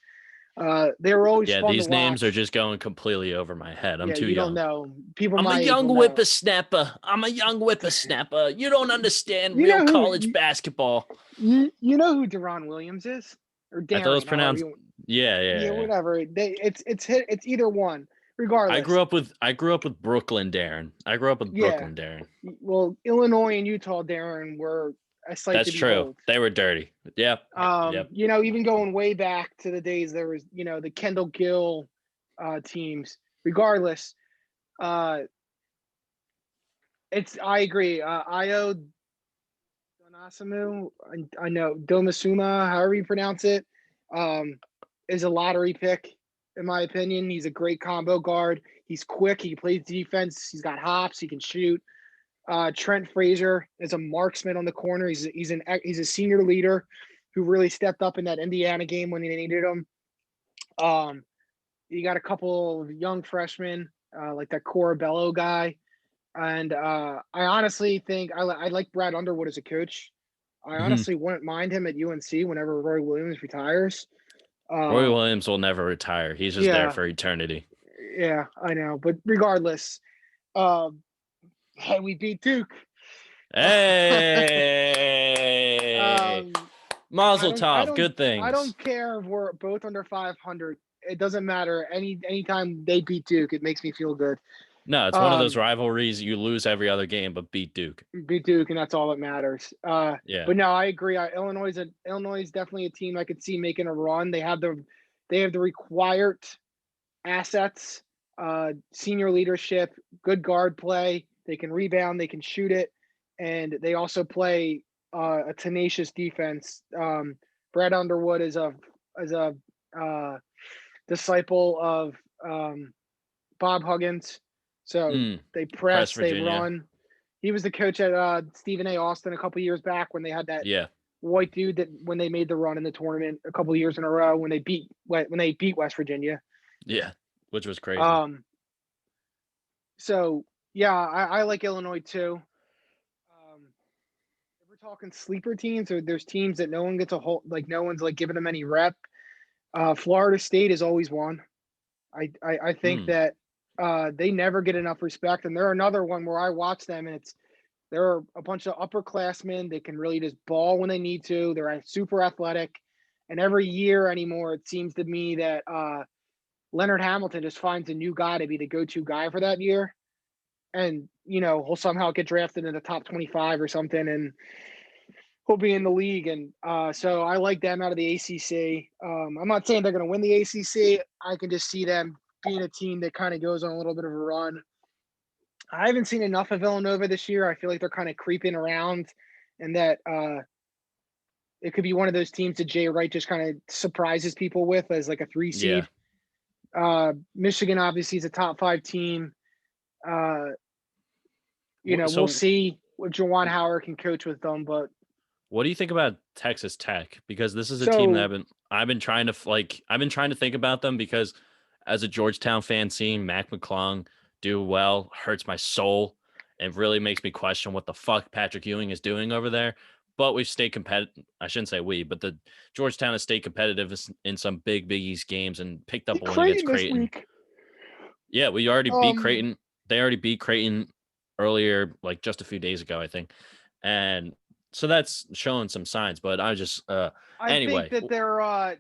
S2: They were always fun
S1: These
S2: to
S1: names are
S2: watch.
S1: just going completely over my head. I'm
S2: Yeah,
S1: too
S2: you don't
S1: young.
S2: know. People
S1: I'm a
S2: my age
S1: young
S2: will know.
S1: whippersnapper. I'm a young whippersnapper. You don't understand
S2: You
S1: real
S2: know who
S1: college basketball.
S2: you know who Deron Williams is, or
S1: I thought it was
S2: Darren, however
S1: pronounced.
S2: you.
S1: Yeah.
S2: Whatever. It's either one.
S1: I
S2: regardless,
S1: grew up with Brooklyn, Darren. I grew up with
S2: yeah.
S1: Brooklyn, Darren.
S2: Well, Illinois and Utah, Darren, were a sight
S1: That's
S2: to
S1: true.
S2: behold.
S1: They were dirty. Yep. Yep.
S2: Even going way back to the days there was, the Kendall Gill teams. Regardless, uh, I agree. Io Donasamu, I know Domasuma, however you pronounce it, um, is a lottery pick in my opinion. He's a great combo guard. He's quick. He plays defense. He's got hops. He can shoot. Trent Frazier is a marksman on the corner. He's a senior leader who really stepped up in that Indiana game when they needed him. You got a couple of young freshmen like that Corabello guy, and I honestly think I like Brad Underwood as a coach. I
S1: Mhm.
S2: honestly wouldn't mind him at UNC whenever Roy Williams retires.
S1: Roy
S2: Uh,
S1: Williams will never retire. He's just there
S2: yeah,
S1: for eternity.
S2: yeah, I know. But regardless, hey, we beat Duke.
S1: Hey,
S2: um,
S1: Mazel Tov. Good
S2: I
S1: things.
S2: don't care if we're both under 500. It doesn't matter. Anytime they beat Duke, it makes me feel good.
S1: No, it's one of those
S2: Um,
S1: rivalries you lose every other game, but beat Duke.
S2: beat Duke, and that's all that matters.
S1: Yeah.
S2: But no, I agree. Illinois is definitely a team I could see making a run. They have the required assets, senior leadership, good guard play. They can rebound, they can shoot it, and they also play a tenacious defense. Brad Underwood is a uh, disciple of Bob Huggins, so
S1: Mm.
S2: they
S1: Press
S2: press, they
S1: Virginia.
S2: run. He was the coach at Stephen A. Austin a couple years back when they had that
S1: Yeah.
S2: white dude that when they made the run in the tournament a couple years in a row when they beat West Virginia.
S1: Yeah. Which was crazy.
S2: Um, so yeah, I like Illinois too. If we're talking sleeper teams or there's teams that no one gets a whole like no one's like giving them any rep. Florida State is always one. I think
S1: Mm.
S2: that they never get enough respect, and they're another one where I watch them and they're a bunch of upperclassmen. They can really just ball when they need to. They're super athletic, and every year anymore, it seems to me that Leonard Hamilton just finds a new guy to be the go-to guy for that year, and he'll somehow get drafted in the top 25 or something, and he'll be in the league. And so I like them out of the ACC. I'm not saying they're going to win the ACC. I can just see them being a team that kind of goes on a little bit of a run. I haven't seen enough of Villanova this year. I feel like they're kind of creeping around, and that it could be one of those teams that Jay Wright just kind of surprises people with as like a 3
S1: Yeah.
S2: seed. Michigan obviously is a top 5 team. Uh, we'll
S1: So
S2: see what Juwan Howard can coach with them, but
S1: what do you think about Texas Tech? Because this is a team that
S2: so
S1: I've been trying to think about them because as a Georgetown fan, seeing Mac McClung do well hurts my soul and really makes me question what the fuck Patrick Ewing is doing over there. But we've stayed competitive. I shouldn't say we, but the Georgetown has stayed competitive in some Big East games and picked up a win against
S2: Creighton this
S1: Creighton.
S2: week.
S1: Yeah, we already beat
S2: Um,
S1: Creighton. They already beat Creighton earlier, like just a few days ago, I think. And so that's showing some signs. But I just
S2: I think
S1: anyway,
S2: that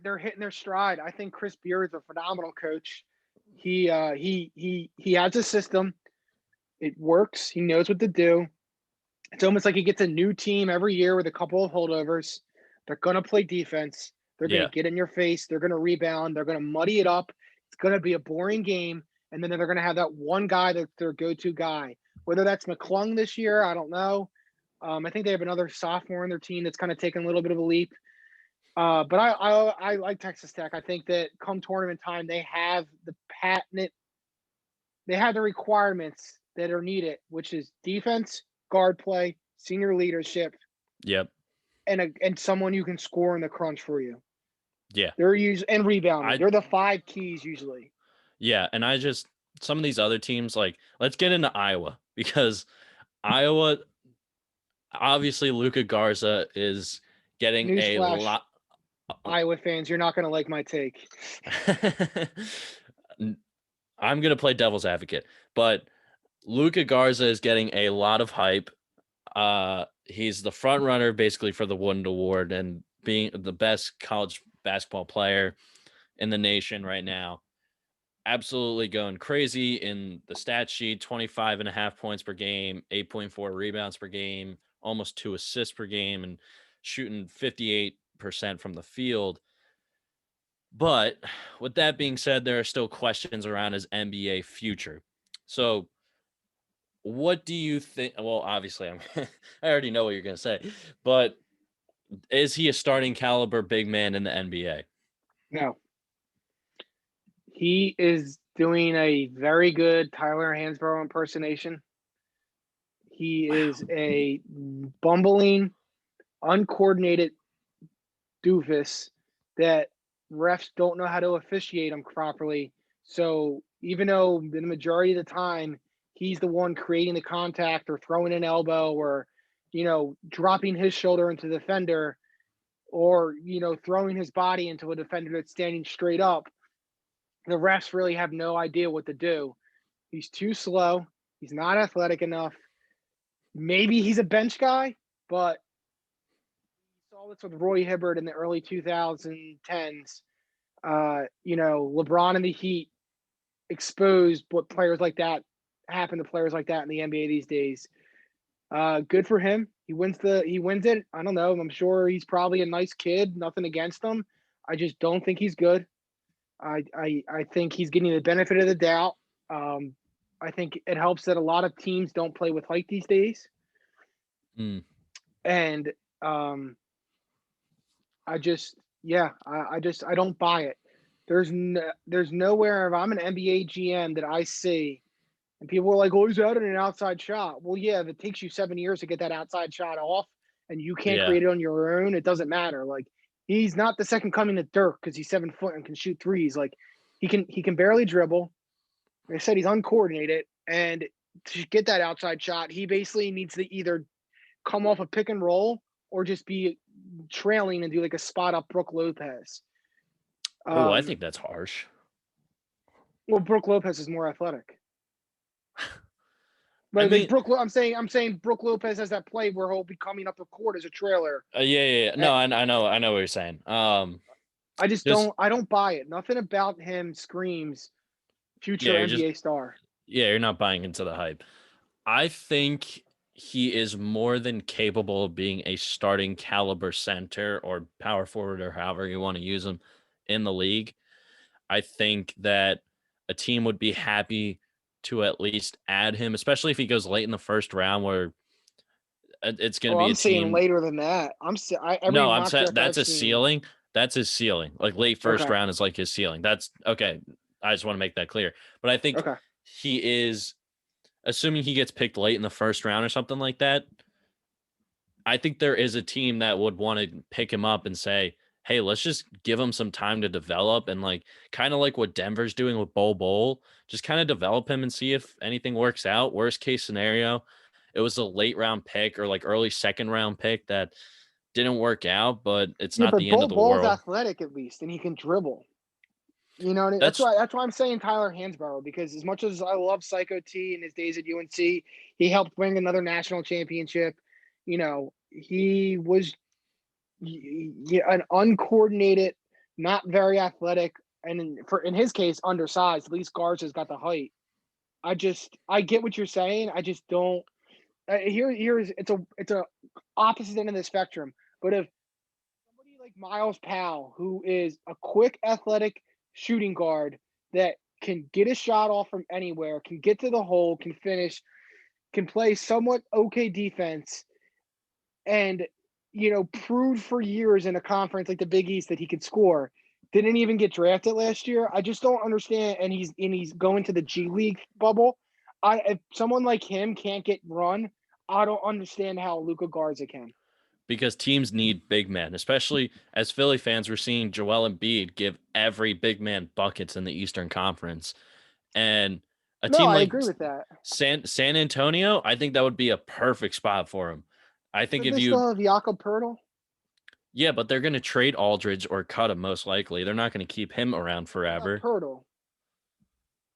S2: they're hitting their stride. I think Chris Beard is a phenomenal coach. He has a system. It works. He knows what to do. It's almost like he gets a new team every year with a couple of holdovers. They're gonna play defense. They're gonna
S1: yeah,
S2: get in your face. They're gonna rebound. They're gonna muddy it up. It's gonna be a boring game, and then they're gonna have that one guy that's their go-to guy. Whether that's McClung this year, I don't know. I think they have another sophomore in their team that's kind of taken a little bit of a leap. But I like Texas Tech. I think that come tournament time, they have the patent, they have the requirements that are needed, which is defense, guard play, senior leadership,
S1: yep,
S2: and someone you can score in the crunch for you.
S1: yeah.
S2: They're usually and rebounding.
S1: I
S2: They're the 5 keys usually.
S1: yeah, and I just some of these other teams like let's get into Iowa because Iowa obviously Luca Garza is getting a
S2: Newsflash,
S1: lot.
S2: Iowa fans, you're not going to like my take.
S1: I'm gonna play devil's advocate, but Luca Garza is getting a lot of hype. He's the front runner basically for the Wooden Award and being the best college basketball player in the nation right now. absolutely going crazy in the stat sheet, 25.5 points per game, 8.4 rebounds per game, almost 2 assists per game, and shooting 58% from the field. But with that being said, there are still questions around his NBA future. So, what do you think? Well, obviously, I already know what you're going to say, but is he a starting caliber big man in the NBA?
S2: No, he is doing a very good Tyler Hansbrough impersonation. He is
S1: Wow.
S2: a bumbling, uncoordinated doofus that refs don't know how to officiate him properly. So even though the majority of the time he's the one creating the contact or throwing an elbow or dropping his shoulder into the defender or throwing his body into a defender that's standing straight up, the refs really have no idea what to do. He's too slow. He's not athletic enough. Maybe he's a bench guy, but saw this with Roy Hibbert in the early 2010s. LeBron and the Heat exposed what players like that happen to players like that in the NBA these days. Good for him. He wins it. I don't know. I'm sure he's probably a nice kid. Nothing against him. I just don't think he's good. I think he's getting the benefit of the doubt. I think it helps that a lot of teams don't play with height these days,
S1: Hmm.
S2: and I just yeah, I don't buy it. There's nowhere if I'm an NBA GM that I see and people are like, "Oh, he's out in an outside shot." Well, yeah, if it takes you 7 years to get that outside shot off and you can't
S1: Yeah.
S2: create it on your own, it doesn't matter. Like he's not the second coming of Dirk because he's 7 foot and can shoot threes. Like he can barely dribble. Like I said, he's uncoordinated, and to get that outside shot, he basically needs to either come off a pick and roll or just be trailing and do like a spot up Brooke Lopez.
S1: Oh, I
S2: Um,
S1: think that's harsh.
S2: well, Brooke Lopez is more athletic.
S1: I
S2: But like
S1: mean,
S2: I'm saying Brooke Lopez has that play where he'll be coming up the court as a trailer.
S1: yeah, yeah, yeah.
S2: And
S1: No, I know what you're saying.
S2: I just
S1: Just
S2: don't buy it. Nothing about him screams
S1: yeah,
S2: future
S1: you're just
S2: NBA star.
S1: yeah, you're not buying into the hype. I think he is more than capable of being a starting caliber center or power forward or however you want to use him in the league. I think that a team would be happy to at least add him, especially if he goes late in the first round, where it's going to
S2: Oh,
S1: be
S2: I'm
S1: a
S2: saying
S1: team.
S2: later than that. Every
S1: No, I'm
S2: mock
S1: saying
S2: draft
S1: that's
S2: I've
S1: a
S2: seen.
S1: ceiling. That's his ceiling. Like late first
S2: Okay,
S1: round is like his ceiling. That's okay. I just want to make that clear. But I think
S2: okay.
S1: he is, assuming he gets picked late in the first round or something like that. I think there is a team that would want to pick him up and say, "Hey, let's just give him some time to develop and like kind of like what Denver's doing with Bol, just kind of develop him and see if anything works out." Worst case scenario, it was a late round pick or like early second round pick that didn't work out, but it's
S2: Yeah,
S1: not
S2: but
S1: the end of the
S2: Ball's
S1: world.
S2: athletic at least, and he can dribble. You know what I mean? That's
S1: That's
S2: why that's why I'm saying Tyler Hansbrough because as much as I love Psycho T in his days at UNC, he helped bring another national championship. He was an uncoordinated, not very athletic, and in his case, undersized. At least Garza has got the height. I get what you're saying. I just don't. Here's it's a opposite end of the spectrum. But if somebody like Miles Powell, who is a quick, athletic shooting guard that can get a shot off from anywhere, can get to the hole, can finish, can play somewhat okay defense, and proved for years in a conference like the Big East that he could score. Didn't even get drafted last year. I just don't understand. And he's going to the G League bubble. If someone like him can't get run, I don't understand how Luka Garza can.
S1: because teams need big men, especially as Philly fans, we're seeing Joel Embiid give every big man buckets in the Eastern Conference. And a
S2: No,
S1: team
S2: I
S1: like
S2: agree with that.
S1: San Antonio, I think that would be a perfect spot for him. I think
S2: But
S1: if
S2: they
S1: you,
S2: still have Jakob Pertl.
S1: yeah, but they're going to trade Aldridge or cut him most likely. They're not going to keep him around
S2: What about
S1: forever.
S2: Pertl?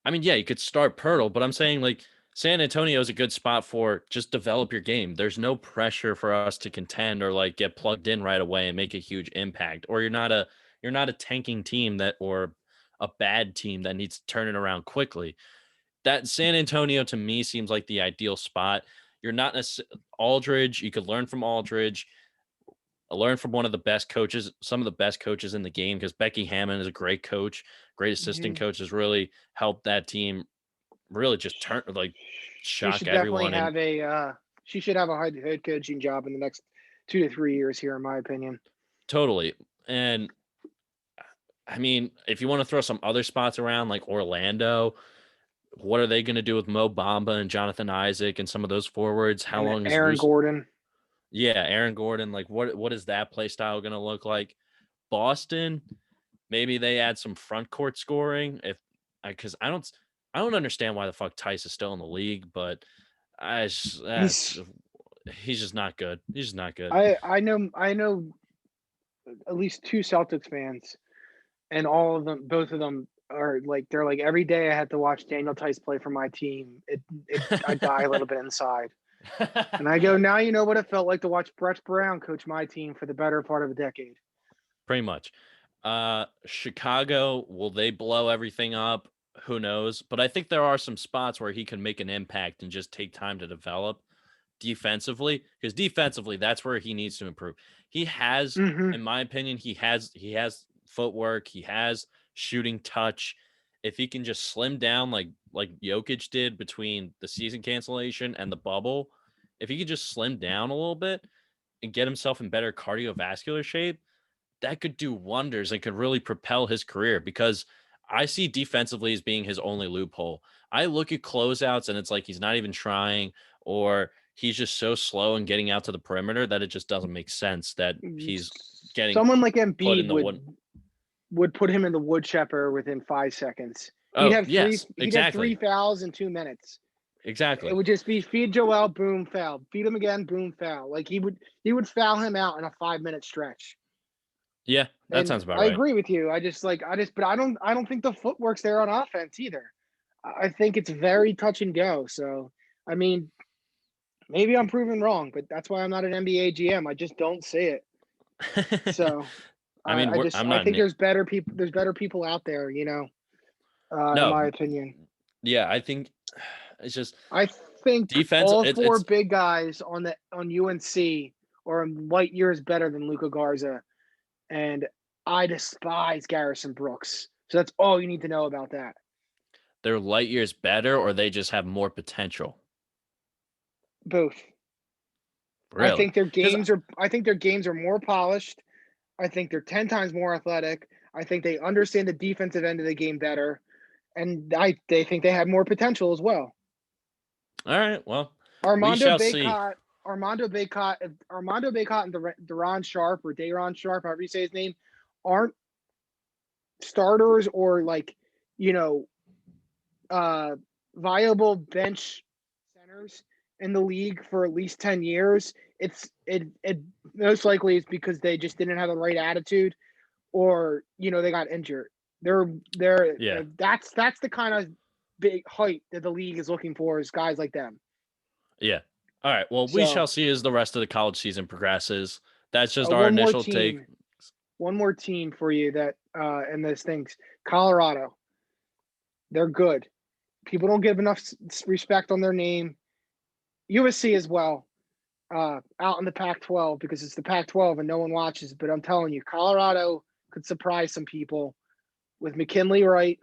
S1: I mean, yeah, you could start Pirtle, but I'm saying like San Antonio is a good spot for just develop your game. There's no pressure for us to contend or like get plugged in right away and make a huge impact. Or you're not a tanking team that or a bad team that needs to turn it around quickly. That San Antonio to me seems like the ideal spot. You're not Aldridge. You could learn from Aldridge, learn from one of the best coaches, some of the best coaches in the game, because Becky Hammon is a great coach, great assistant
S2: Mhm.
S1: coach, has really helped that team really just turn like
S2: She
S1: shock
S2: should definitely
S1: everyone. And
S2: have she should have a head coaching job in the next 2 to 3 years here, in my opinion.
S1: totally. And I mean, if you want to throw some other spots around like Orlando, what are they going to do with Mo Bamba and Jonathan Isaac and some of those forwards? How
S2: And
S1: long is
S2: Aaron
S1: Luce?
S2: Gordon.
S1: Yeah, Aaron Gordon. Like, what is that play style going to look like? Boston, maybe they add some front court scoring. If because I don't understand why the fuck Tice is still in the league, but that's
S2: He's
S1: he's just not good. He's just not good.
S2: I know at least 2 Celtics fans, and all of them both of them are like they're like, "Every day I have to watch Daniel Theis play for my team. It I die a little bit inside." And I go, "Now you know what it felt like to watch Brett Brown coach my team for the better part of a decade."
S1: Pretty much. Chicago, will they blow everything up? Who knows? But I think there are some spots where he can make an impact and just take time to develop defensively, because defensively, that's where he needs to improve. He has,
S2: Mhm.
S1: in my opinion, he has footwork, he has shooting touch. If he can just slim down like Jokic did between the season cancellation and the bubble, if he could just slim down a little bit and get himself in better cardiovascular shape, that could do wonders and could really propel his career, because I see defensively as being his only loophole. I look at closeouts and it's like he's not even trying, or he's just so slow in getting out to the perimeter that it just doesn't make sense that he's getting
S2: Someone like
S1: put
S2: Embiid
S1: in the one.
S2: would put him in the wood chipper within 5 seconds.
S1: Oh, yes,
S2: He'd have
S1: exactly.
S2: 3 fouls in 2 minutes. It
S1: Exactly.
S2: would just be feed Joel, boom, foul. Feed him again, boom, foul. Like he would foul him out in a 5-minute stretch.
S1: Yeah, that
S2: And
S1: sounds about
S2: I
S1: right.
S2: agree with you. But I don't think the footwork's there on offense either. I think it's very touch and go. So I mean, maybe I'm proven wrong, but that's why I'm not an NBA GM. I just don't see it. So
S1: I mean, I'm
S2: I
S1: not
S2: think there's better people. There's better people out there. In
S1: no.
S2: my opinion,
S1: Yeah, I think it's just
S2: I think
S1: defense.
S2: all four
S1: It's
S2: big guys on UNC are light years better than Luca Garza, and I despise Garrison Brooks. So that's all you need to know about that.
S1: they're light years better, or they just have more potential.
S2: Both.
S1: Really? Because
S2: I think their games are more polished. I think they're 10 times more athletic. I think they understand the defensive end of the game better, and they think they have more potential as well.
S1: all right, well, we
S2: Armando
S1: shall see.
S2: Bacot, Armando Bacot, and Deron Sharp or Dayron Sharp, however you say his name, aren't starters or like you know viable bench centers in the league for at least 10 years. It most likely is because they just didn't have the right attitude, or they got injured. They're
S1: Yeah.
S2: that's the kind of big height that the league is looking for, is guys like them.
S1: Yeah. All right. Well, we
S2: So
S1: shall see as the rest of the college season progresses. That's just our
S2: one more
S1: initial take.
S2: team, for you that in those things. Colorado, they're good. People don't give enough respect on their name. USC as well, out in the Pac-12, because it's the Pac-12 and no one watches. But I'm telling you, Colorado could surprise some people with McKinley Wright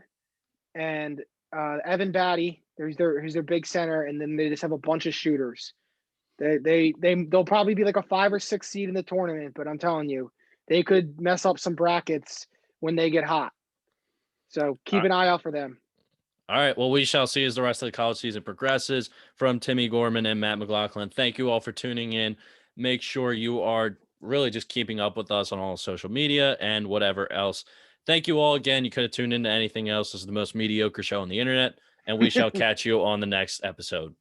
S2: and Evan Batty. Who's their big center, and then they just have a bunch of shooters. They'll probably be like a 5 or 6 seed in the tournament, but I'm telling you, they could mess up some brackets when they get hot. So
S1: All
S2: keep
S1: right.
S2: an eye out for them.
S1: All right. Well, we shall see as the rest of the college season progresses. From Timmy Gorman and Matt McLaughlin, thank you all for tuning in. Make sure you are really just keeping up with us on all social media and whatever else. Thank you all again. You could have tuned into anything else. This is the most mediocre show on the internet, and we shall catch you on the next episode.